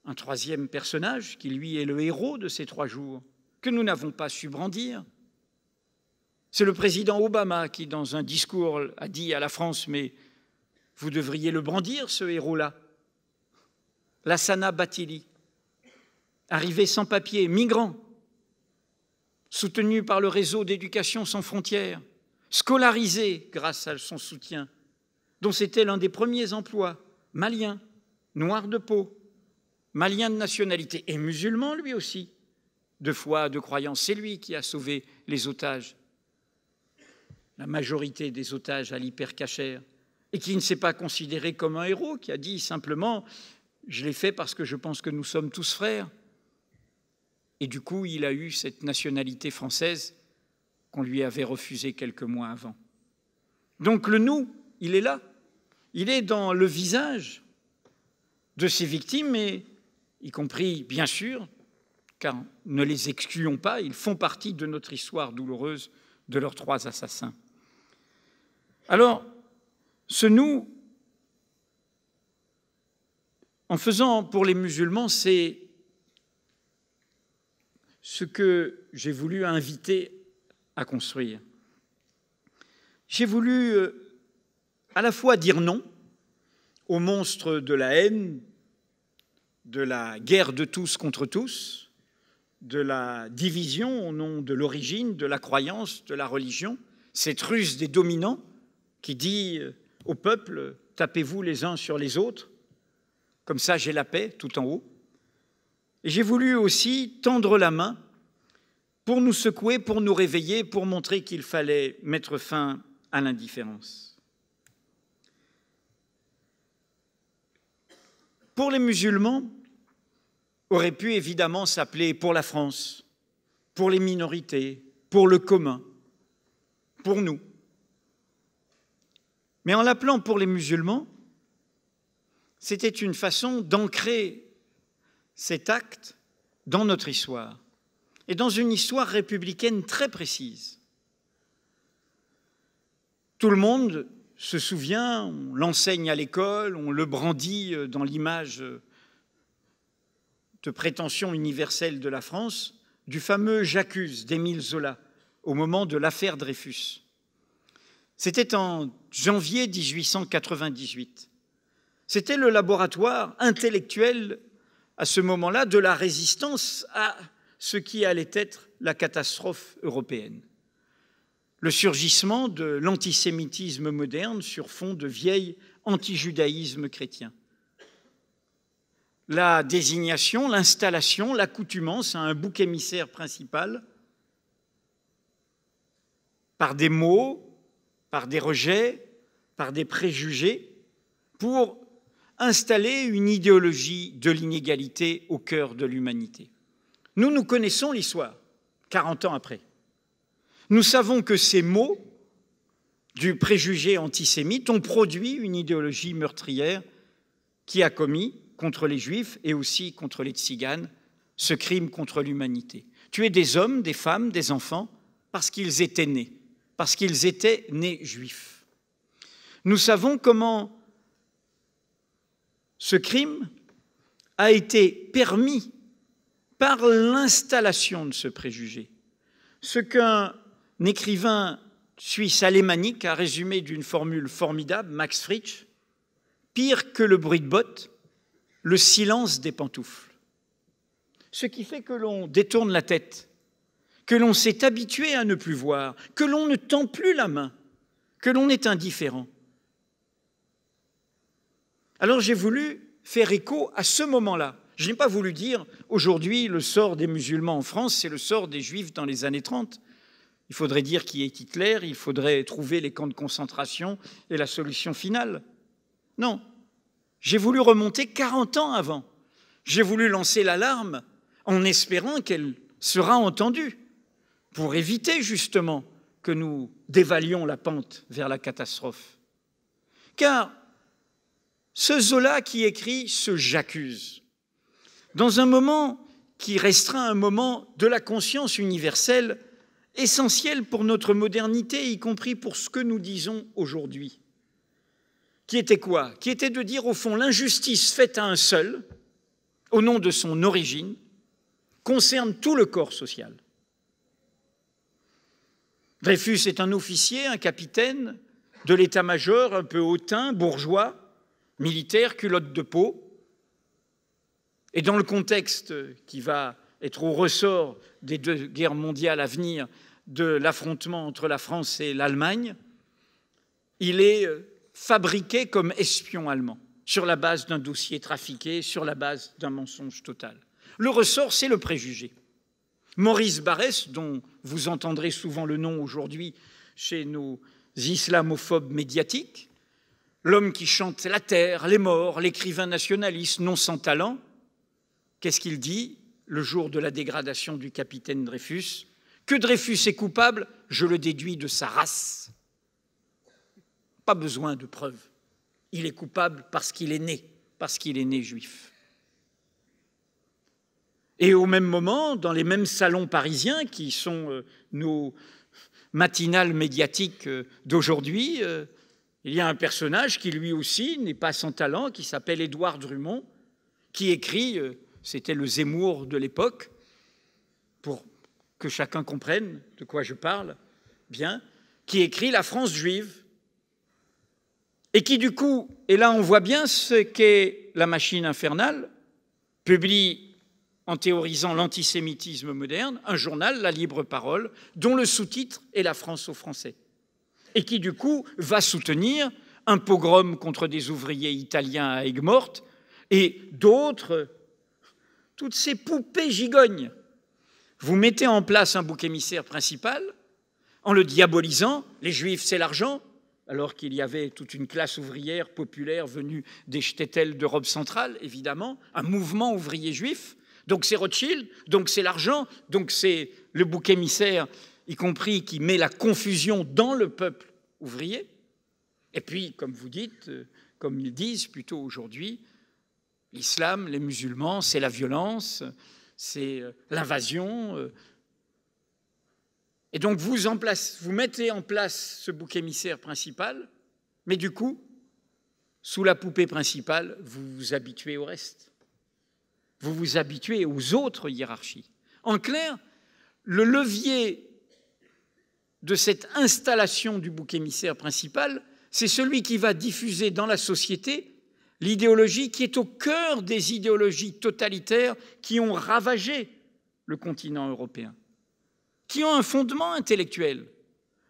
un 3e personnage, qui lui est le héros de ces 3 jours, que nous n'avons pas su brandir. C'est le président Obama qui, dans un discours, a dit à la France « Mais vous devriez le brandir, ce héros-là ». Lassana Bathily, arrivé sans papier, migrant, soutenu par le réseau d'éducation sans frontières, scolarisé grâce à son soutien, dont c'était l'un des premiers emplois, malien, noir de peau, malien de nationalité et musulman lui aussi, de foi, de croyance. C'est lui qui a sauvé les otages, la majorité des otages à l'hypercachère, et qui ne s'est pas considéré comme un héros, qui a dit simplement « je l'ai fait parce que je pense que nous sommes tous frères ». Et du coup, il a eu cette nationalité française qu'on lui avait refusée quelques mois avant. Donc le nous, il est là. Il est dans le visage de ces victimes, et y compris, bien sûr, car ne les excluons pas, ils font partie de notre histoire douloureuse de leurs 3 assassins. Alors, ce nous, en faisant pour les musulmans, c'est ce que j'ai voulu inviter à construire. J'ai voulu à la fois dire non au monstre de la haine, de la guerre de tous contre tous, de la division au nom de l'origine, de la croyance, de la religion, cette ruse des dominants qui dit au peuple « tapez-vous les uns sur les autres, comme ça j'ai la paix tout en haut ». Et j'ai voulu aussi tendre la main pour nous secouer, pour nous réveiller, pour montrer qu'il fallait mettre fin à l'indifférence. Pour les musulmans, aurait pu évidemment s'appeler pour la France, pour les minorités, pour le commun, pour nous. Mais en l'appelant pour les musulmans, c'était une façon d'ancrer cet acte dans notre histoire, et dans une histoire républicaine très précise. Tout le monde se souvient, on l'enseigne à l'école, on le brandit dans l'image de prétention universelle de la France, du fameux J'accuse d'Émile Zola, au moment de l'affaire Dreyfus. C'était en janvier 1898. C'était le laboratoire intellectuel à ce moment-là de la résistance à ce qui allait être la catastrophe européenne. Le surgissement de l'antisémitisme moderne sur fond de vieil antijudaïsme chrétien. La désignation, l'installation, l'accoutumance à un bouc émissaire principal par des mots, par des rejets, par des préjugés, pour installer une idéologie de l'inégalité au cœur de l'humanité. Nous connaissons l'histoire, 40 ans après. Nous savons que ces mots du préjugé antisémite ont produit une idéologie meurtrière qui a commis contre les Juifs et aussi contre les Tziganes ce crime contre l'humanité. Tuer des hommes, des femmes, des enfants parce qu'ils étaient nés juifs. Nous savons comment ce crime a été permis par l'installation de ce préjugé. Ce qu'un écrivain suisse alémanique a résumé d'une formule formidable, Max Frisch, pire que le bruit de bottes, le silence des pantoufles. Ce qui fait que l'on détourne la tête, que l'on s'est habitué à ne plus voir, que l'on ne tend plus la main, que l'on est indifférent. Alors j'ai voulu faire écho à ce moment-là. Je n'ai pas voulu dire aujourd'hui le sort des musulmans en France, c'est le sort des Juifs dans les années 30. Il faudrait dire qui est Hitler, il faudrait trouver les camps de concentration et la solution finale. Non, j'ai voulu remonter 40 ans avant. J'ai voulu lancer l'alarme en espérant qu'elle sera entendue pour éviter justement que nous dévalions la pente vers la catastrophe. Car ce Zola qui écrit ce « j'accuse », dans un moment qui restera un moment de la conscience universelle, essentiel pour notre modernité, y compris pour ce que nous disons aujourd'hui. Qui était quoi? Qui était de dire, au fond, l'injustice faite à un seul, au nom de son origine, concerne tout le corps social. Dreyfus est un officier, un capitaine de l'état-major, un peu hautain, bourgeois, militaire, culotte de peau. Et dans le contexte qui va être au ressort des 2 guerres mondiales à venir, de l'affrontement entre la France et l'Allemagne, il est fabriqué comme espion allemand, sur la base d'un dossier trafiqué, sur la base d'un mensonge total. Le ressort, c'est le préjugé. Maurice Barrès, dont vous entendrez souvent le nom aujourd'hui chez nos islamophobes médiatiques, l'homme qui chante la terre, les morts, l'écrivain nationaliste non sans talent, qu'est-ce qu'il dit le jour de la dégradation du capitaine Dreyfus? Que Dreyfus est coupable, je le déduis de sa race. Pas besoin de preuves. Il est coupable parce qu'il est né juif. Et au même moment, dans les mêmes salons parisiens qui sont nos matinales médiatiques d'aujourd'hui, il y a un personnage qui lui aussi n'est pas sans talent, qui s'appelle Édouard Drummond, qui écrit, c'était le Zemmour de l'époque, pour que chacun comprenne de quoi je parle bien, qui écrit « La France juive », et qui du coup, et là on voit bien ce qu'est la machine infernale, publie en théorisant l'antisémitisme moderne, un journal, La Libre Parole, dont le sous-titre est « La France aux Français », et qui du coup va soutenir un pogrom contre des ouvriers italiens à Aigues-Mortes et d'autres, toutes ces poupées gigognes. Vous mettez en place un bouc émissaire principal en le diabolisant, les Juifs c'est l'argent, alors qu'il y avait toute une classe ouvrière populaire venue des shtetl d'Europe centrale, évidemment, un mouvement ouvrier juif, donc c'est Rothschild, donc c'est l'argent, donc c'est le bouc émissaire, y compris qui met la confusion dans le peuple ouvrier. Et puis, comme vous dites, comme ils disent plutôt aujourd'hui, l'islam, les musulmans, c'est la violence, c'est l'invasion. Et donc vous mettez en place ce bouc émissaire principal, mais du coup, sous la poupée principale, vous vous habituez au reste. Vous vous habituez aux autres hiérarchies. En clair, le levier de cette installation du bouc émissaire principal, c'est celui qui va diffuser dans la société l'idéologie qui est au cœur des idéologies totalitaires qui ont ravagé le continent européen, qui ont un fondement intellectuel.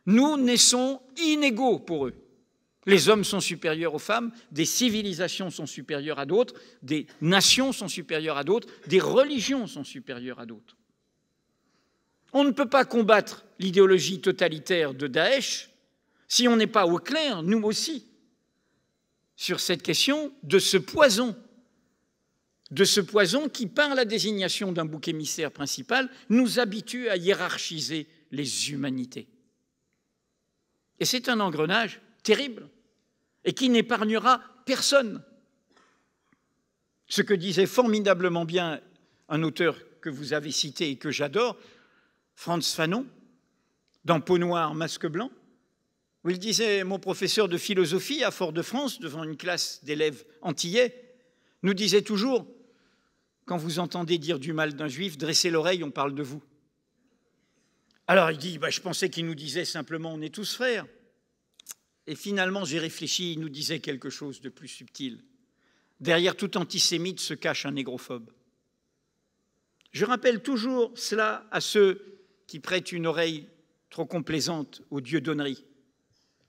Nous naissons inégaux pour eux. Les hommes sont supérieurs aux femmes, des civilisations sont supérieures à d'autres, des nations sont supérieures à d'autres, des religions sont supérieures à d'autres. On ne peut pas combattre l'idéologie totalitaire de Daesh si on n'est pas au clair, nous aussi, sur cette question de ce poison qui, par la désignation d'un bouc émissaire principal, nous habitue à hiérarchiser les humanités. Et c'est un engrenage terrible et qui n'épargnera personne. Ce que disait formidablement bien un auteur que vous avez cité et que j'adore, Frantz Fanon, dans Peau noire, masque blanc, où il disait, mon professeur de philosophie à Fort-de-France, devant une classe d'élèves antillais, nous disait toujours, quand vous entendez dire du mal d'un juif, dressez l'oreille, on parle de vous. Alors il dit, je pensais qu'il nous disait simplement, on est tous frères. Et finalement, j'ai réfléchi, il nous disait quelque chose de plus subtil. Derrière tout antisémite se cache un négrophobe. Je rappelle toujours cela à ceux qui prêtent une oreille trop complaisante aux dieudonneries.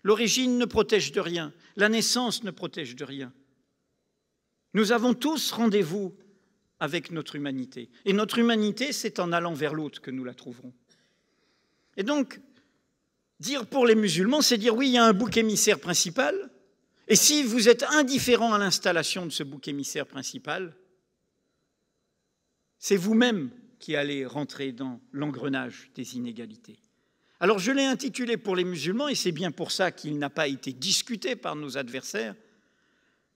L'origine ne protège de rien, la naissance ne protège de rien. Nous avons tous rendez-vous avec notre humanité. Et notre humanité, c'est en allant vers l'autre que nous la trouverons. Et donc, dire pour les musulmans, c'est dire oui, il y a un bouc émissaire principal, et si vous êtes indifférent à l'installation de ce bouc émissaire principal, c'est vous-même qui allez rentrer dans l'engrenage des inégalités. Alors je l'ai intitulé pour les musulmans, et c'est bien pour ça qu'il n'a pas été discuté par nos adversaires,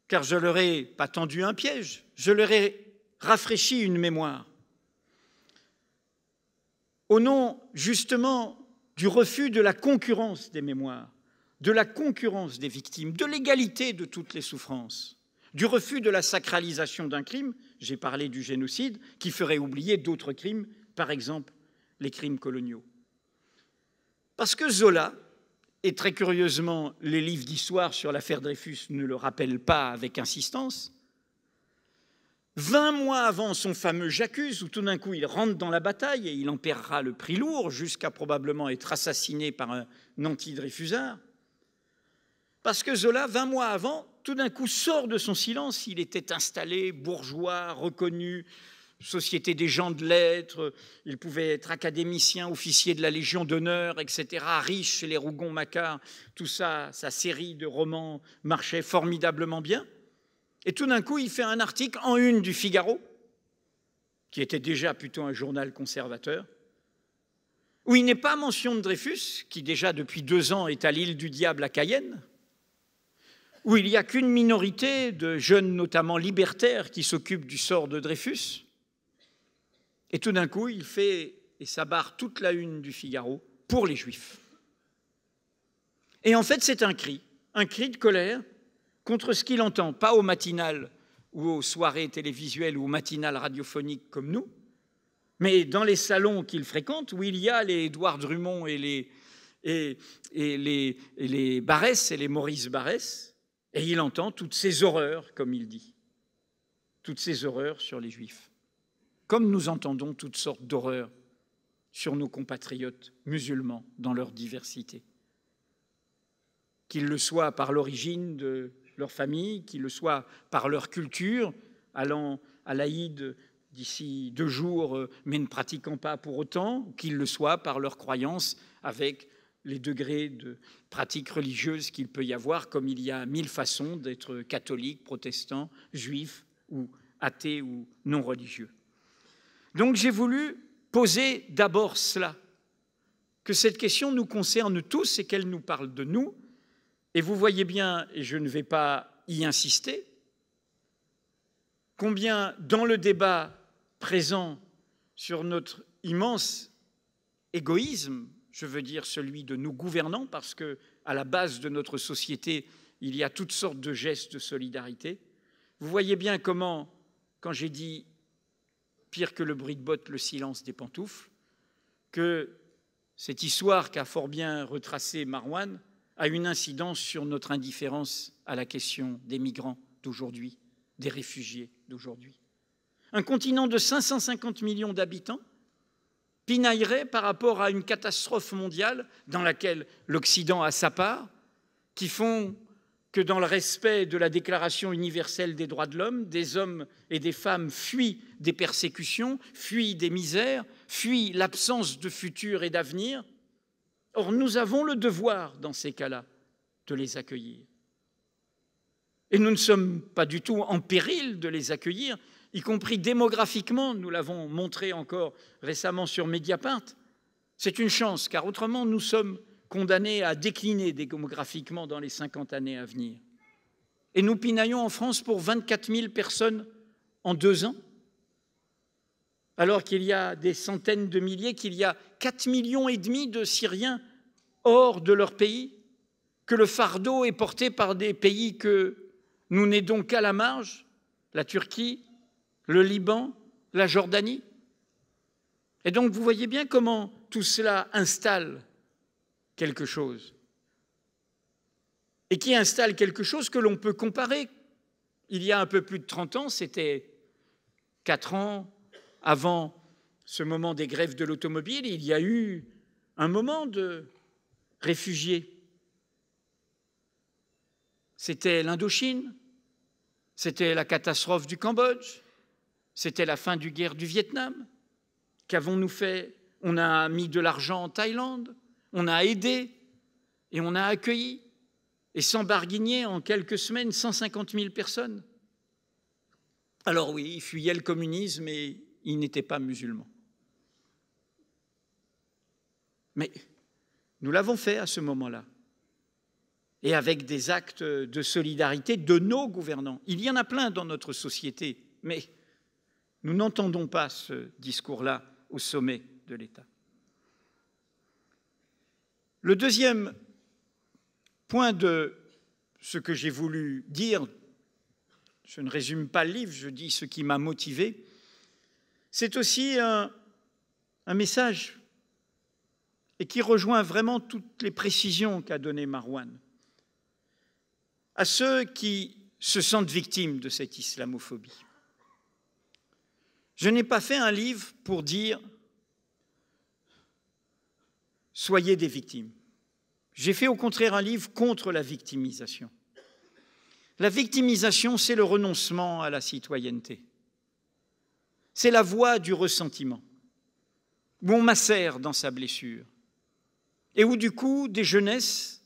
car je leur ai pas tendu un piège, je leur ai rafraîchi une mémoire. Au nom, justement, du refus de la concurrence des mémoires, de la concurrence des victimes, de l'égalité de toutes les souffrances, du refus de la sacralisation d'un crime, j'ai parlé du génocide, qui ferait oublier d'autres crimes, par exemple les crimes coloniaux. Parce que Zola, et très curieusement, les livres d'histoire sur l'affaire Dreyfus ne le rappellent pas avec insistance, 20 mois avant son fameux J'accuse, où tout d'un coup il rentre dans la bataille et il en paiera le prix lourd jusqu'à probablement être assassiné par un anti-dreyfusard, parce que Zola, 20 mois avant, tout d'un coup sort de son silence, il était installé, bourgeois, reconnu, société des gens de lettres, il pouvait être académicien, officier de la Légion d'honneur, etc., riche chez les Rougon-Macquart, tout ça, sa série de romans marchait formidablement bien. Et tout d'un coup, il fait un article en une du Figaro, qui était déjà plutôt un journal conservateur, où il n'est pas mention de Dreyfus, qui déjà depuis 2 ans est à l'île du Diable à Cayenne, où il n'y a qu'une minorité de jeunes, notamment libertaires, qui s'occupent du sort de Dreyfus. Et tout d'un coup, il fait, et ça barre toute la une du Figaro, pour les Juifs. Et en fait, c'est un cri de colère contre ce qu'il entend, pas au matinal ou aux soirées télévisuelles ou aux matinales radiophoniques comme nous, mais dans les salons qu'il fréquente, où il y a les Édouard Drummond et les Barrès et les Maurice Barrès, et il entend toutes ces horreurs, comme il dit, toutes ces horreurs sur les Juifs, comme nous entendons toutes sortes d'horreurs sur nos compatriotes musulmans dans leur diversité, qu'ils le soient par l'origine de leur famille, qu'ils le soient par leur culture, allant à l'Aïd d'ici 2 jours, mais ne pratiquant pas pour autant, qu'ils le soient par leur croyance avec les degrés de pratique religieuse qu'il peut y avoir, comme il y a 1000 façons d'être catholique, protestant, juif ou athée ou non religieux. Donc j'ai voulu poser d'abord cela, que cette question nous concerne tous et qu'elle nous parle de nous. Et vous voyez bien, et je ne vais pas y insister, combien dans le débat présent sur notre immense égoïsme, je veux dire celui de nos gouvernants, parce qu'à la base de notre société, il y a toutes sortes de gestes de solidarité. Vous voyez bien comment, quand j'ai dit pire que le bruit de bottes, le silence des pantoufles, que cette histoire qu'a fort bien retracée Marouane a une incidence sur notre indifférence à la question des migrants d'aujourd'hui, des réfugiés d'aujourd'hui. Un continent de 550 millions d'habitants pinaillerait par rapport à une catastrophe mondiale dans laquelle l'Occident a sa part, qui font que dans le respect de la Déclaration universelle des droits de l'homme, des hommes et des femmes fuient des persécutions, fuient des misères, fuient l'absence de futur et d'avenir. Or, nous avons le devoir, dans ces cas-là, de les accueillir. Et nous ne sommes pas du tout en péril de les accueillir, y compris démographiquement, nous l'avons montré encore récemment sur Mediapart. C'est une chance, car autrement nous sommes condamnés à décliner démographiquement dans les 50 années à venir. Et nous pinaillons en France pour 24 000 personnes en 2 ans, alors qu'il y a des centaines de milliers, qu'il y a 4,5 millions de Syriens hors de leur pays, que le fardeau est porté par des pays que nous n'aidons qu'à la marge, la Turquie, le Liban, la Jordanie. Et donc vous voyez bien comment tout cela installe quelque chose. Et qui installe quelque chose que l'on peut comparer. Il y a un peu plus de 30 ans, c'était 4 ans avant ce moment des grèves de l'automobile, il y a eu un moment de réfugiés. C'était l'Indochine, c'était la catastrophe du Cambodge, c'était la fin du guerre du Vietnam. Qu'avons-nous fait? On a mis de l'argent en Thaïlande, on a aidé et on a accueilli. Et sans barguigner, en quelques semaines, 150 000 personnes. Alors oui, ils fuyaient le communisme et ils n'étaient pas musulmans. Mais nous l'avons fait à ce moment-là. Et avec des actes de solidarité de nos gouvernants. Il y en a plein dans notre société, mais nous n'entendons pas ce discours-là au sommet de l'État. Le deuxième point de ce que j'ai voulu dire, je ne résume pas le livre, je dis ce qui m'a motivé, c'est aussi un message et qui rejoint vraiment toutes les précisions qu'a données Marouane. À ceux qui se sentent victimes de cette islamophobie. Je n'ai pas fait un livre pour dire « soyez des victimes ». J'ai fait au contraire un livre contre la victimisation. La victimisation, c'est le renoncement à la citoyenneté. C'est la voie du ressentiment, où on macère dans sa blessure, et où du coup des jeunesses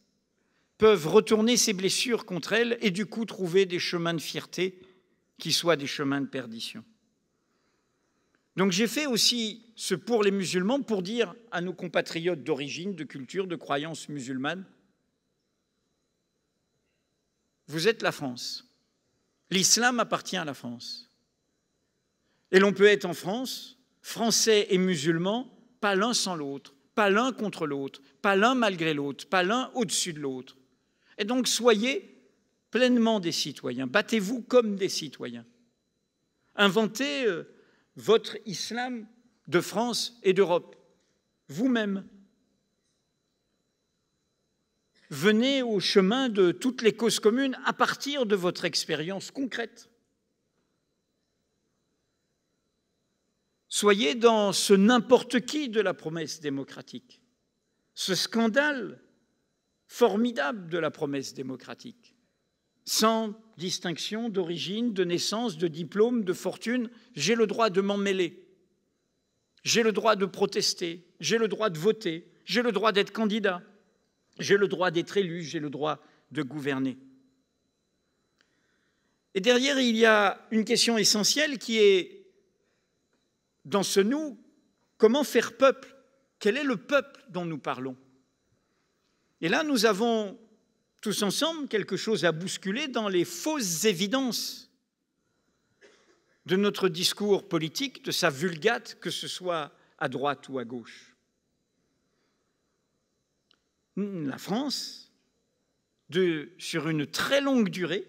peuvent retourner ces blessures contre elles et du coup trouver des chemins de fierté qui soient des chemins de perdition. Donc j'ai fait aussi ce pour les musulmans pour dire à nos compatriotes d'origine, de culture, de croyance musulmane, vous êtes la France. L'islam appartient à la France. Et l'on peut être en France, français et musulmans, pas l'un sans l'autre, pas l'un contre l'autre, pas l'un malgré l'autre, pas l'un au-dessus de l'autre. Et donc soyez pleinement des citoyens, battez-vous comme des citoyens. Inventez votre islam de France et d'Europe, vous-même. Venez au chemin de toutes les causes communes à partir de votre expérience concrète. Soyez dans ce n'importe qui de la promesse démocratique, ce scandale formidable de la promesse démocratique, sans distinction d'origine, de naissance, de diplôme, de fortune. J'ai le droit de m'en mêler, j'ai le droit de protester, j'ai le droit de voter, j'ai le droit d'être candidat, j'ai le droit d'être élu, j'ai le droit de gouverner. Et derrière, il y a une question essentielle qui est, dans ce nous, comment faire peuple? Quel est le peuple dont nous parlons? Et là, nous avons tous ensemble quelque chose à bousculer dans les fausses évidences de notre discours politique, de sa vulgate, que ce soit à droite ou à gauche. La France, sur une très longue durée,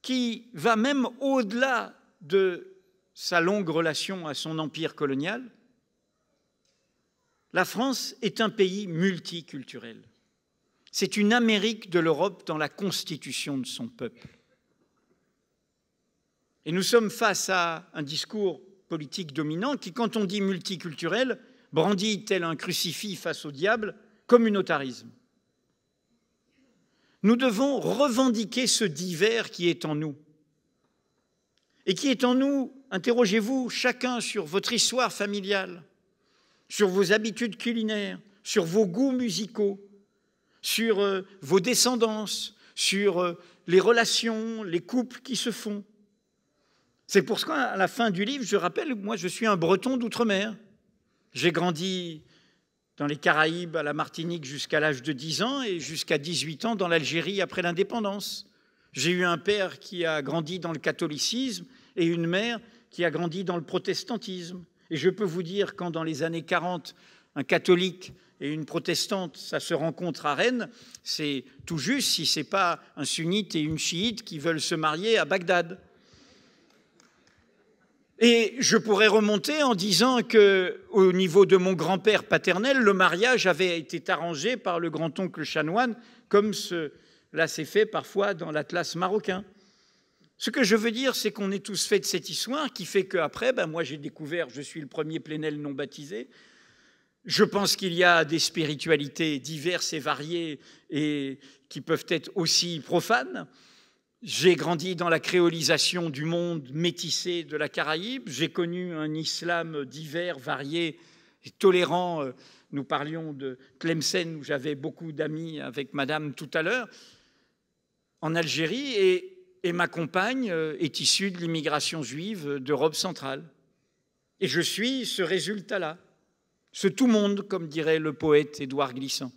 qui va même au-delà de sa longue relation à son empire colonial, la France est un pays multiculturel. C'est une Amérique de l'Europe dans la constitution de son peuple. Et nous sommes face à un discours politique dominant qui, quand on dit multiculturel, brandit tel un crucifix face au diable, communautarisme. nous devons revendiquer ce divers qui est en nous. Et qui est en nous, interrogez-vous chacun sur votre histoire familiale, sur vos habitudes culinaires, sur vos goûts musicaux, sur vos descendances, sur les relations, les couples qui se font. C'est pour ça qu'à la fin du livre, je rappelle, moi je suis un Breton d'outre-mer. J'ai grandi dans les Caraïbes, à la Martinique jusqu'à l'âge de 10 ans et jusqu'à 18 ans dans l'Algérie après l'indépendance. J'ai eu un père qui a grandi dans le catholicisme et une mère qui a grandi dans le protestantisme. Et je peux vous dire, quand dans les années 40, un catholique et une protestante, ça se rencontre à Rennes, c'est tout juste si ce n'est pas un sunnite et une chiite qui veulent se marier à Bagdad. Et je pourrais remonter en disant qu'au niveau de mon grand-père paternel, le mariage avait été arrangé par le grand-oncle chanoine, comme cela s'est fait parfois dans l'Atlas marocain. Ce que je veux dire, c'est qu'on est tous faits de cette histoire qui fait qu'après, moi j'ai découvert, je suis le premier plénel non baptisé. Je pense qu'il y a des spiritualités diverses et variées et qui peuvent être aussi profanes. J'ai grandi dans la créolisation du monde métissé de la Caraïbe. J'ai connu un islam divers, varié et tolérant. Nous parlions de Tlemcen, où j'avais beaucoup d'amis avec madame tout à l'heure, en Algérie. Et ma compagne est issue de l'immigration juive d'Europe centrale. Et je suis ce résultat-là, ce tout-monde, comme dirait le poète Édouard Glissant.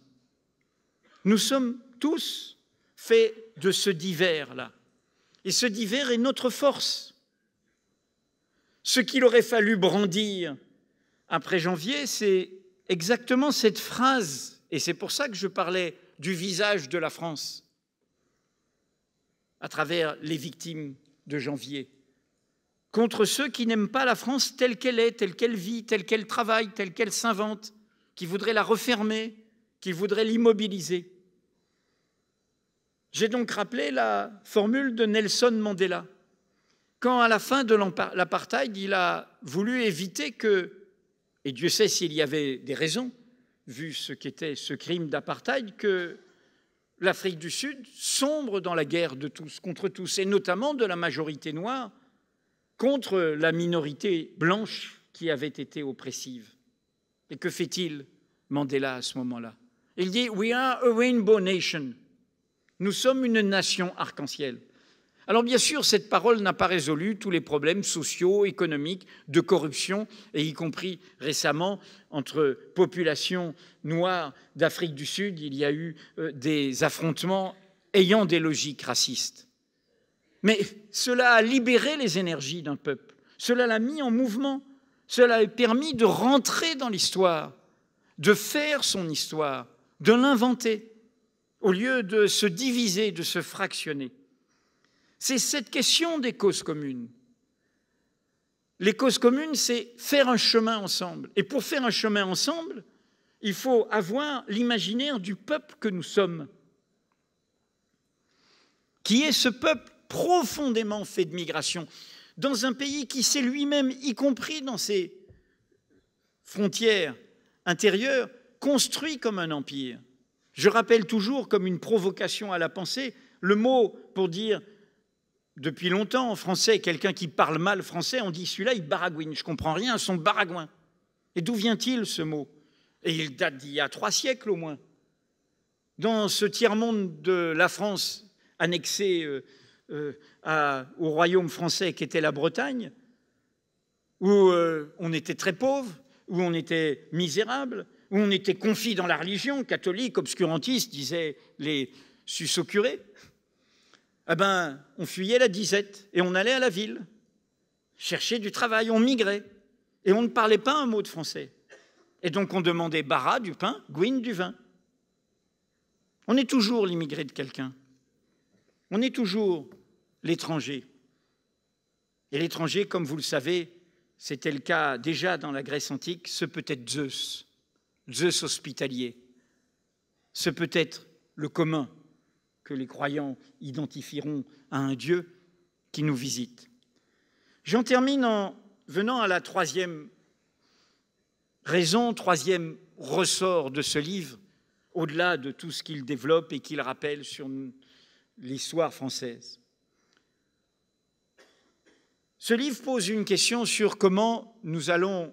Nous sommes tous faits de ce divers-là. Et ce divers est notre force. Ce qu'il aurait fallu brandir après janvier, c'est exactement cette phrase. Et c'est pour ça que je parlais du visage de la France à travers les victimes de janvier, contre ceux qui n'aiment pas la France telle qu'elle est, telle qu'elle vit, telle qu'elle travaille, telle qu'elle s'invente, qui voudraient la refermer, qui voudraient l'immobiliser. J'ai donc rappelé la formule de Nelson Mandela. Quand, à la fin de l'apartheid, il a voulu éviter que, et Dieu sait s'il y avait des raisons, vu ce qu'était ce crime d'apartheid, que l'Afrique du Sud sombre dans la guerre de tous contre tous, et notamment de la majorité noire contre la minorité blanche qui avait été oppressive. Et que fait-il, Mandela, à ce moment-là? Il dit « We are a rainbow nation ». Nous sommes une nation arc-en-ciel. Alors bien sûr, cette parole n'a pas résolu tous les problèmes sociaux, économiques, de corruption, et y compris récemment, entre populations noires d'Afrique du Sud, il y a eu des affrontements ayant des logiques racistes. Mais cela a libéré les énergies d'un peuple, cela l'a mis en mouvement, cela a permis de rentrer dans l'histoire, de faire son histoire, de l'inventer, au lieu de se diviser, de se fractionner. C'est cette question des causes communes. Les causes communes, c'est faire un chemin ensemble. Et pour faire un chemin ensemble, il faut avoir l'imaginaire du peuple que nous sommes, qui est ce peuple profondément fait de migration, dans un pays qui s'est lui-même, y compris dans ses frontières intérieures, construit comme un empire. Je rappelle toujours, comme une provocation à la pensée, le mot pour dire, depuis longtemps en français, quelqu'un qui parle mal français, on dit celui-là, il baragouine, je ne comprends rien à son baragouin. Et d'où vient-il ce mot? Et il date d'il y a 3 siècles au moins. Dans ce tiers-monde de la France, annexé au royaume français qui était la Bretagne, où on était très pauvre, où on était misérable, où on était confit dans la religion catholique, obscurantiste, disaient les suceaux-curés, on fuyait la disette et on allait à la ville, chercher du travail, on migrait, et on ne parlait pas un mot de français. Et donc on demandait bara, du pain, gouine, du vin. On est toujours l'immigré de quelqu'un. On est toujours l'étranger. Et l'étranger, comme vous le savez, c'était le cas déjà dans la Grèce antique, ce peut être Zeus. Zeus hospitalier. Ce peut être le commun que les croyants identifieront à un Dieu qui nous visite. J'en termine en venant à la 3e raison, 3e ressort de ce livre, au-delà de tout ce qu'il développe et qu'il rappelle sur l'histoire française. Ce livre pose une question sur comment nous allons,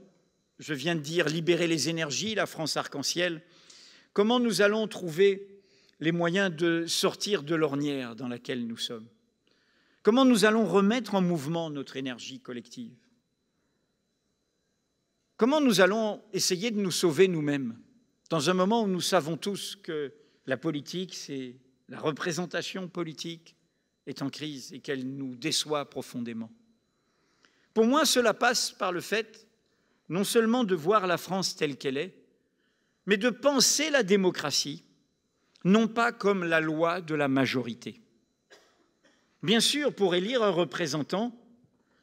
je viens de dire, libérer les énergies, la France arc-en-ciel, comment nous allons trouver les moyens de sortir de l'ornière dans laquelle nous sommes, comment nous allons remettre en mouvement notre énergie collective, comment nous allons essayer de nous sauver nous-mêmes dans un moment où nous savons tous que la politique, c'est la représentation politique est en crise et qu'elle nous déçoit profondément. Pour moi, cela passe par le fait non seulement de voir la France telle qu'elle est, mais de penser la démocratie, non pas comme la loi de la majorité. Bien sûr, pour élire un représentant,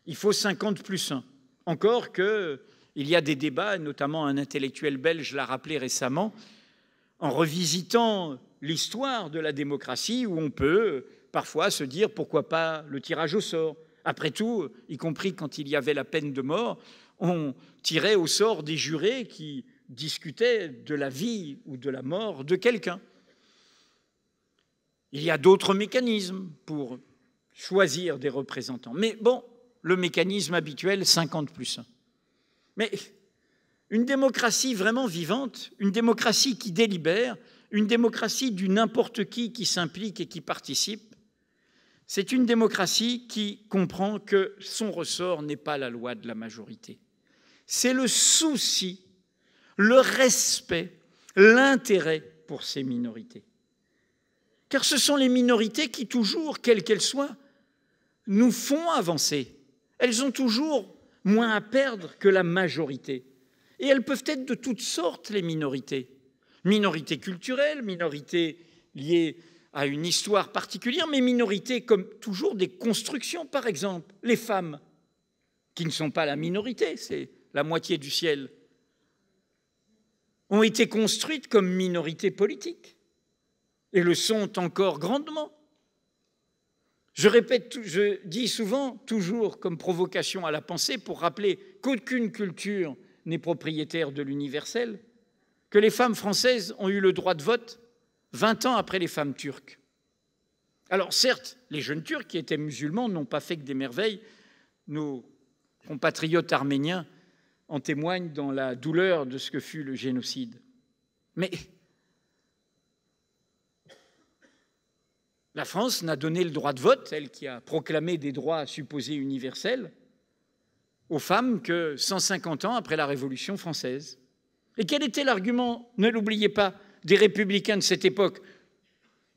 il faut 50+1. Encore qu'il y a des débats, notamment un intellectuel belge l'a rappelé récemment, en revisitant l'histoire de la démocratie, où on peut parfois se dire pourquoi pas le tirage au sort. Après tout, y compris quand il y avait la peine de mort, on tirait au sort des jurés qui discutaient de la vie ou de la mort de quelqu'un. Il y a d'autres mécanismes pour choisir des représentants. Mais bon, le mécanisme habituel, 50+1. Mais une démocratie vraiment vivante, une démocratie qui délibère, une démocratie du n'importe qui s'implique et qui participe, c'est une démocratie qui comprend que son ressort n'est pas la loi de la majorité. C'est le souci, le respect, l'intérêt pour ces minorités. Car ce sont les minorités qui, toujours, quelles qu'elles soient, nous font avancer. Elles ont toujours moins à perdre que la majorité. Et elles peuvent être de toutes sortes, les minorités. Minorités culturelles, minorités liées à une histoire particulière, mais minorités comme toujours des constructions. Par exemple, les femmes, qui ne sont pas la minorité, c'est la moitié du ciel, ont été construites comme minorité politique et le sont encore grandement. Je répète, je dis souvent, toujours comme provocation à la pensée, pour rappeler qu'aucune culture n'est propriétaire de l'universel, que les femmes françaises ont eu le droit de vote 20 ans après les femmes turques. Alors certes, les jeunes Turcs qui étaient musulmans n'ont pas fait que des merveilles. Nos compatriotes arméniens en témoignent dans la douleur de ce que fut le génocide. Mais la France n'a donné le droit de vote, elle qui a proclamé des droits supposés universels, aux femmes que 150 ans après la Révolution française. Et quel était l'argument, ne l'oubliez pas, des républicains de cette époque,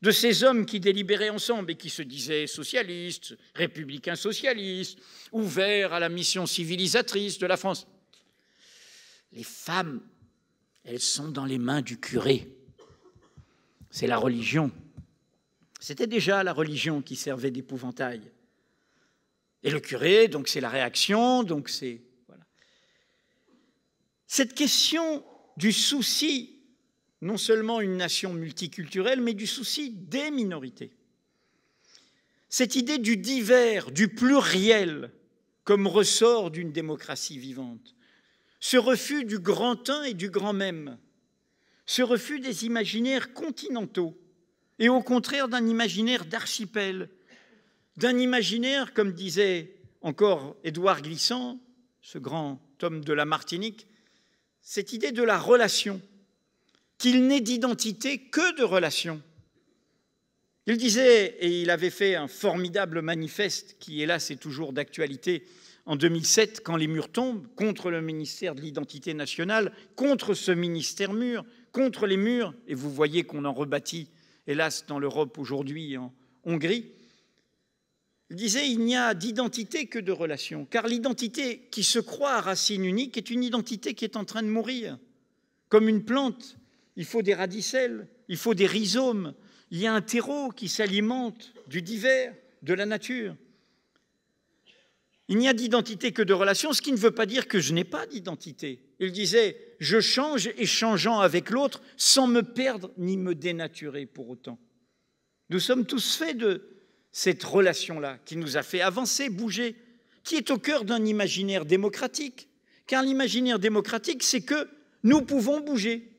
de ces hommes qui délibéraient ensemble et qui se disaient socialistes, républicains socialistes, ouverts à la mission civilisatrice de la France? Les femmes, elles sont dans les mains du curé. C'est la religion. C'était déjà la religion qui servait d'épouvantail. Et le curé, donc c'est la réaction, donc c'est... Voilà. Cette question du souci, non seulement une nation multiculturelle, mais du souci des minorités. Cette idée du divers, du pluriel, comme ressort d'une démocratie vivante. Ce refus du grand un et du grand même. Ce refus des imaginaires continentaux. Et au contraire d'un imaginaire d'archipel, d'un imaginaire, comme disait encore Édouard Glissant, ce grand homme de la Martinique, cette idée de la relation, qu'il n'est d'identité que de relation. Il disait, et il avait fait un formidable manifeste qui, hélas, est toujours d'actualité, en 2007, quand les murs tombent, contre le ministère de l'identité nationale, contre ce ministère mur, contre les murs, et vous voyez qu'on en rebâtit hélas, dans l'Europe aujourd'hui, en Hongrie, il disait « il n'y a d'identité que de relation », car l'identité qui se croit à racine unique est une identité qui est en train de mourir. Comme une plante, il faut des radicelles, il faut des rhizomes, il y a un terreau qui s'alimente du divers, de la nature. Il n'y a d'identité que de relation, ce qui ne veut pas dire que je n'ai pas d'identité. Il disait « je change et changeant avec l'autre sans me perdre ni me dénaturer pour autant ». Nous sommes tous faits de cette relation-là qui nous a fait avancer, bouger, qui est au cœur d'un imaginaire démocratique. Car l'imaginaire démocratique, c'est que nous pouvons bouger.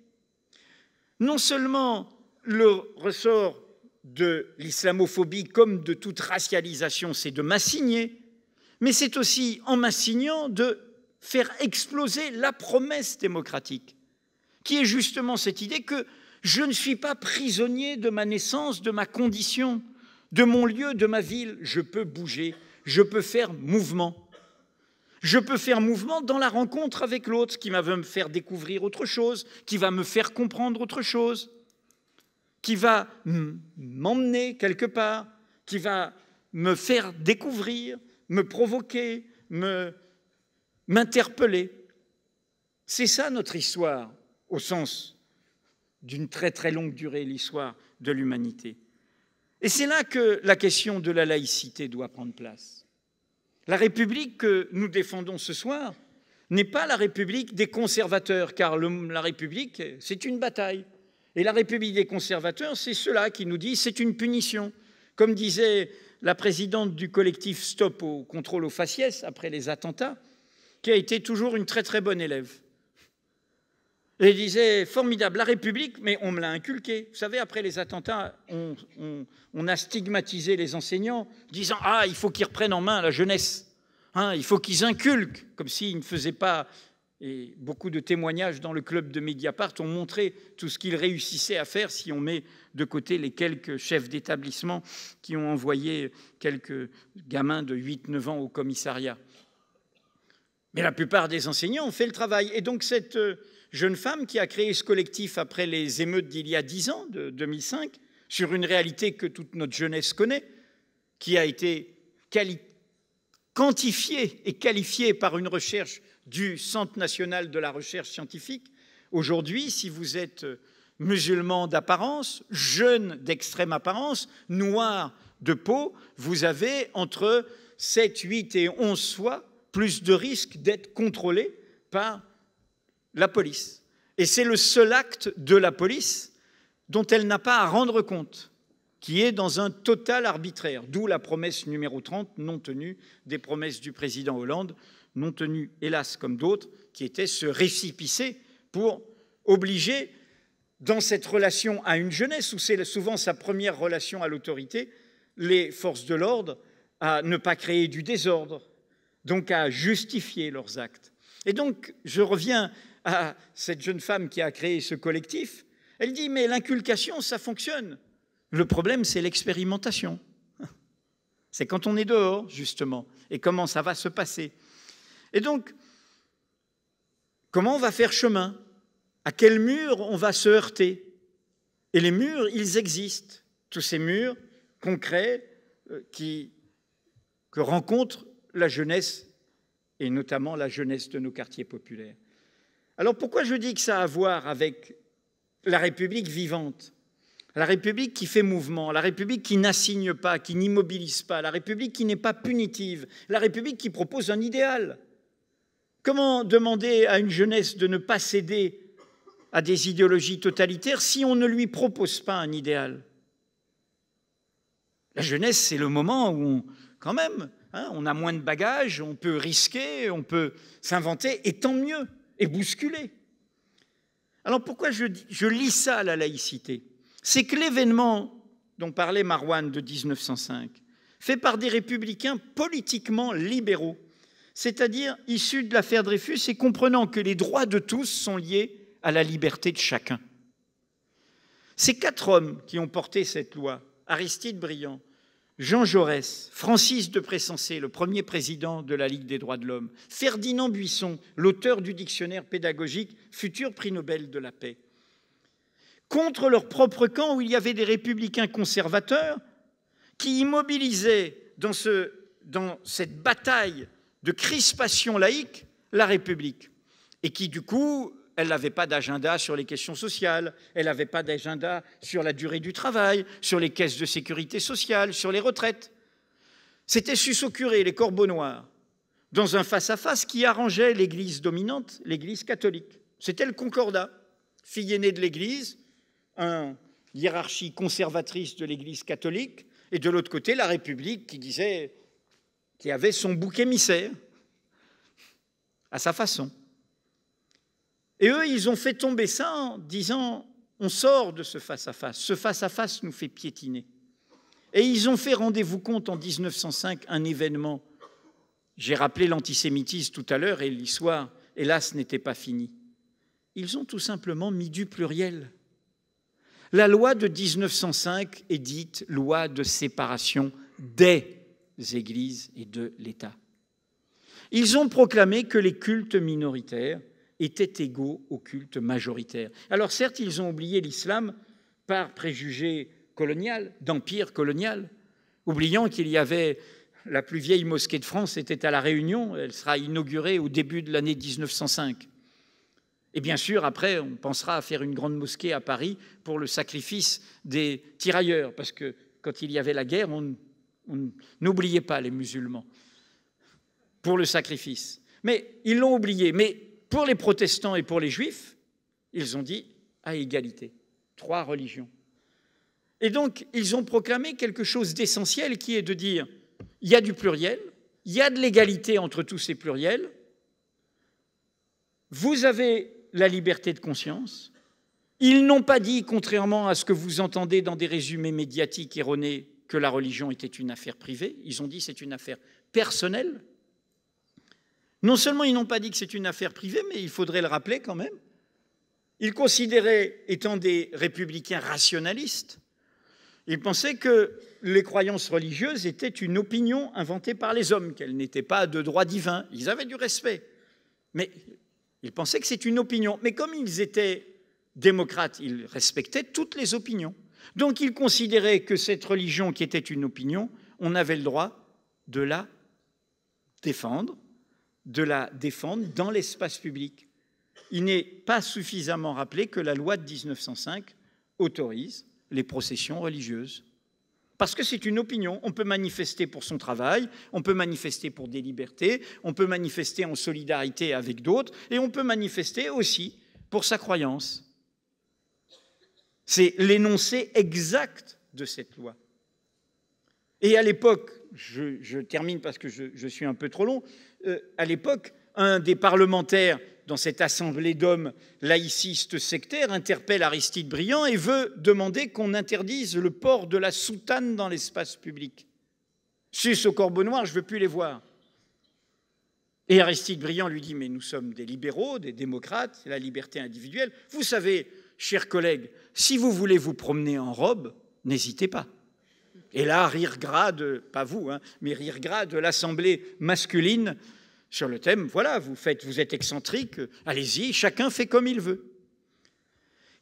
non seulement le ressort de l'islamophobie comme de toute racialisation, c'est de m'assigner, mais c'est aussi, en m'assignant, de faire exploser la promesse démocratique, qui est justement cette idée que je ne suis pas prisonnier de ma naissance, de ma condition, de mon lieu, de ma ville. Je peux bouger, je peux faire mouvement. Je peux faire mouvement dans la rencontre avec l'autre qui va me faire découvrir autre chose, qui va me faire comprendre autre chose, qui va m'emmener quelque part, qui va me faire découvrir, me provoquer, m'interpeller. C'est ça notre histoire, au sens d'une très très longue durée, l'histoire de l'humanité. Et c'est là que la question de la laïcité doit prendre place. La République que nous défendons ce soir n'est pas la République des conservateurs, car la République, c'est une bataille. Et la République des conservateurs, c'est ceux-là qui nous disent c'est une punition. Comme disait la présidente du collectif Stop au contrôle aux faciès après les attentats, qui a été toujours une très très bonne élève. Et il disait, formidable, la République, mais on me l'a inculqué. Vous savez, après les attentats, on a stigmatisé les enseignants, disant « Ah, il faut qu'ils reprennent en main la jeunesse. Hein, il faut qu'ils inculquent », comme s'ils ne faisaient pas. Et beaucoup de témoignages dans le club de Mediapart ont montré tout ce qu'ils réussissaient à faire si on met de côté les quelques chefs d'établissement qui ont envoyé quelques gamins de 8-9 ans au commissariat. Mais la plupart des enseignants ont fait le travail. Et donc cette jeune femme qui a créé ce collectif après les émeutes d'il y a 10 ans, de 2005, sur une réalité que toute notre jeunesse connaît, qui a été quantifiée et qualifiée par une recherche du Centre national de la recherche scientifique. Aujourd'hui, si vous êtes musulman d'apparence, jeune d'extrême apparence, noir de peau, vous avez entre 7, 8 et 11 fois plus de risques d'être contrôlé par la police. Et c'est le seul acte de la police dont elle n'a pas à rendre compte, qui est dans un total arbitraire, d'où la promesse numéro 30 non tenue des promesses du président Hollande, non tenues, hélas, comme d'autres, qui étaient se récipicer pour obliger, dans cette relation à une jeunesse, où c'est souvent sa première relation à l'autorité, les forces de l'ordre à ne pas créer du désordre, donc à justifier leurs actes. Et donc, je reviens à cette jeune femme qui a créé ce collectif. Elle dit, mais l'inculcation, ça fonctionne. Le problème, c'est l'expérimentation. C'est quand on est dehors, justement, et comment ça va se passer. Et donc, comment on va faire chemin? À quel mur on va se heurter? Et les murs, ils existent. Tous ces murs concrets que rencontre la jeunesse, et notamment la jeunesse de nos quartiers populaires. Alors pourquoi je dis que ça a à voir avec la République vivante, la République qui fait mouvement, la République qui n'assigne pas, qui n'immobilise pas, la République qui n'est pas punitive, la République qui propose un idéal? Comment demander à une jeunesse de ne pas céder à des idéologies totalitaires si on ne lui propose pas un idéal? La jeunesse, c'est le moment où, quand même, on a moins de bagages, on peut risquer, on peut s'inventer, et tant mieux, et bousculer. Alors pourquoi je lis ça à la laïcité? C'est que l'événement dont parlait Marouane de 1905, fait par des républicains politiquement libéraux, c'est-à-dire issus de l'affaire Dreyfus et comprenant que les droits de tous sont liés à la liberté de chacun. Ces 4 hommes qui ont porté cette loi, Aristide Briand, Jean Jaurès, Francis de Pressensé, le premier président de la Ligue des droits de l'homme, Ferdinand Buisson, l'auteur du dictionnaire pédagogique, futur prix Nobel de la paix, contre leur propre camp où il y avait des républicains conservateurs qui immobilisaient dans cette bataille de crispation laïque la République et qui, du coup, elle n'avait pas d'agenda sur les questions sociales, elle n'avait pas d'agenda sur la durée du travail, sur les caisses de sécurité sociale, sur les retraites. C'était Suceau-Curé, les Corbeaux Noirs, dans un face-à-face qui arrangeait l'Église dominante, l'Église catholique. C'était le concordat, fille aînée de l'Église, une hiérarchie conservatrice de l'Église catholique, et de l'autre côté, la République qui avait son bouc émissaire, à sa façon. Et eux, ils ont fait tomber ça en disant On sort de ce face-à-face. Ce face-à-face nous fait piétiner. Et ils ont fait, rendez-vous compte, en 1905, un événement. J'ai rappelé l'antisémitisme tout à l'heure et l'histoire, hélas, n'était pas finie. Ils ont tout simplement mis du pluriel. La loi de 1905 est dite loi de séparation des églises et de l'État. Ils ont proclamé que les cultes minoritaires étaient égaux aux cultes majoritaires. Alors certes, ils ont oublié l'islam par préjugé colonial, d'empire colonial, oubliant qu'il y avait la plus vieille mosquée de France, était à La Réunion, elle sera inaugurée au début de l'année 1905. Et bien sûr, après, on pensera à faire une grande mosquée à Paris pour le sacrifice des tirailleurs, parce que quand il y avait la guerre, on n'oubliait pas les musulmans pour le sacrifice. Mais ils l'ont oublié. Mais pour les protestants et pour les juifs, ils ont dit à égalité, 3 religions. Et donc, ils ont proclamé quelque chose d'essentiel qui est de dire, il y a du pluriel, il y a de l'égalité entre tous ces pluriels, vous avez la liberté de conscience. Ils n'ont pas dit, contrairement à ce que vous entendez dans des résumés médiatiques erronés, que la religion était une affaire privée. Ils ont dit que c'est une affaire personnelle. Non seulement ils n'ont pas dit que c'est une affaire privée, mais il faudrait le rappeler quand même. Ils considéraient, étant des républicains rationalistes, ils pensaient que les croyances religieuses étaient une opinion inventée par les hommes, qu'elles n'étaient pas de droit divin. Ils avaient du respect. Mais ils pensaient que c'est une opinion. Mais comme ils étaient démocrates, ils respectaient toutes les opinions. Donc ils considéraient que cette religion qui était une opinion, on avait le droit de la défendre dans l'espace public. Il n'est pas suffisamment rappelé que la loi de 1905 autorise les processions religieuses. Parce que c'est une opinion. On peut manifester pour son travail, on peut manifester pour des libertés, on peut manifester en solidarité avec d'autres, et on peut manifester aussi pour sa croyance. C'est l'énoncé exact de cette loi. Et à l'époque, je termine parce que je suis un peu trop long, à l'époque, un des parlementaires dans cette assemblée d'hommes laïcistes sectaires interpelle Aristide Briand et veut demander qu'on interdise le port de la soutane dans l'espace public. Sus au corbeau noir, je ne veux plus les voir. Et Aristide Briand lui dit, mais nous sommes des libéraux, des démocrates, c'est la liberté individuelle. Vous savez, chers collègues, si vous voulez vous promener en robe, n'hésitez pas. Et là, rire gras de, pas vous, mais rire gras de l'assemblée masculine sur le thème, voilà, vous êtes excentrique, allez-y, chacun fait comme il veut.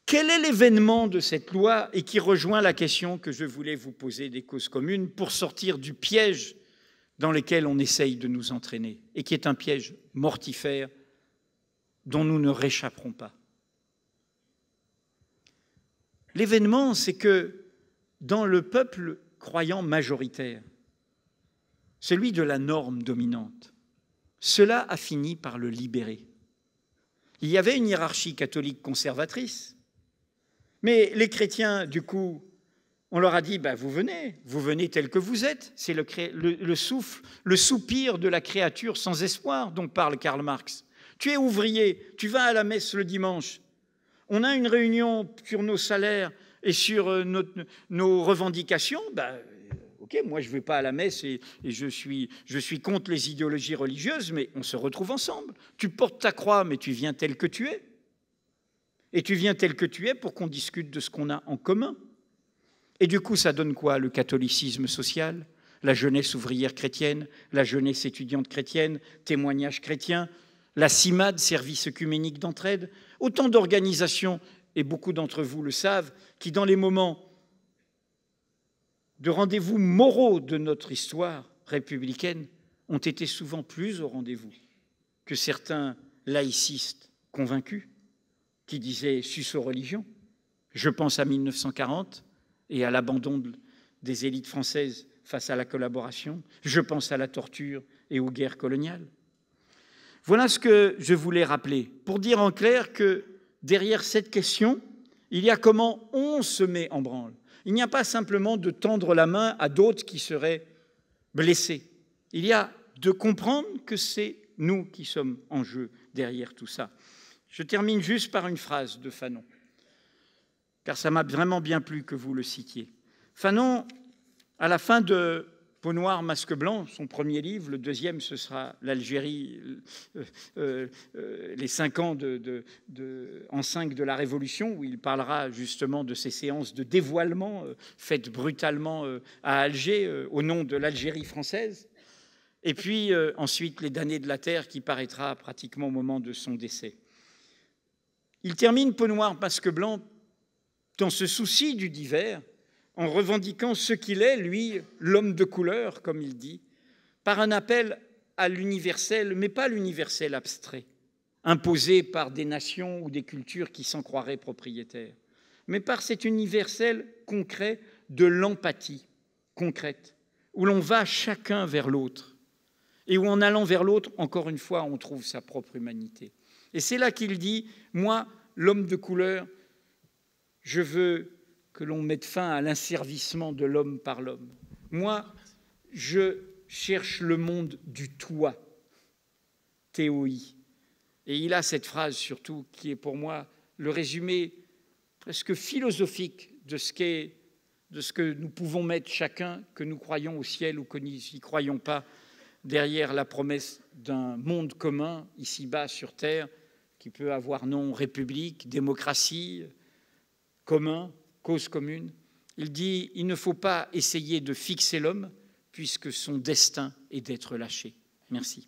Quel est l'événement de cette loi et qui rejoint la question que je voulais vous poser des causes communes pour sortir du piège dans lequel on essaye de nous entraîner et qui est un piège mortifère dont nous ne réchapperons pas. L'événement, c'est que dans le peuple croyant majoritaire, celui de la norme dominante, cela a fini par le libérer. Il y avait une hiérarchie catholique conservatrice, mais les chrétiens, du coup, on leur a dit, vous venez tel que vous êtes. C'est le soupir de la créature sans espoir dont parle Karl Marx. Tu es ouvrier, tu vas à la messe le dimanche. On a une réunion sur nos salaires et sur nos revendications. Ok, moi je ne vais pas à la messe et je suis contre les idéologies religieuses, mais on se retrouve ensemble. Tu portes ta croix, mais tu viens tel que tu es. Et tu viens tel que tu es pour qu'on discute de ce qu'on a en commun. Et du coup, ça donne quoi, le catholicisme social, la jeunesse ouvrière chrétienne, la jeunesse étudiante chrétienne, témoignages chrétiens, la CIMAD, service œcuménique d'entraide, autant d'organisations, et beaucoup d'entre vous le savent, qui dans les moments de rendez-vous moraux de notre histoire républicaine ont été souvent plus au rendez-vous que certains laïcistes convaincus qui disaient « sus aux religions ». Je pense à 1940 et à l'abandon des élites françaises face à la collaboration. Je pense à la torture et aux guerres coloniales. Voilà ce que je voulais rappeler, pour dire en clair que derrière cette question, il y a comment on se met en branle. Il n'y a pas simplement de tendre la main à d'autres qui seraient blessés. Il y a de comprendre que c'est nous qui sommes en jeu derrière tout ça. Je termine juste par une phrase de Fanon. car ça m'a vraiment bien plu que vous le citiez. Fanon, à la fin de Peau noire, masque blanc, son premier livre, le deuxième, ce sera l'Algérie, les 5 ans en 5 de la Révolution, où il parlera justement de ces séances de dévoilement faites brutalement à Alger au nom de l'Algérie française. Et puis ensuite, Les damnés de la terre, qui paraîtra pratiquement au moment de son décès. Il termine Peau noire, masque blanc dans ce souci du divers, en revendiquant ce qu'il est, lui, l'homme de couleur, comme il dit, par un appel à l'universel, mais pas l'universel abstrait, imposé par des nations ou des cultures qui s'en croiraient propriétaires, mais par cet universel concret de l'empathie concrète, où l'on va chacun vers l'autre, et où en allant vers l'autre, encore une fois, on trouve sa propre humanité. Et c'est là qu'il dit, moi, l'homme de couleur, je veux que l'on mette fin à l'asservissement de l'homme par l'homme. Moi, je cherche le monde du toi, TOI. Et il a cette phrase surtout qui est pour moi le résumé presque philosophique de ce que nous pouvons mettre chacun, que nous croyons au ciel ou que nous n'y croyons pas, derrière la promesse d'un monde commun, ici-bas sur Terre, qui peut avoir nom république, démocratie, commun, cause commune. Il dit, il ne faut pas essayer de fixer l'homme, puisque son destin est d'être lâché. Merci.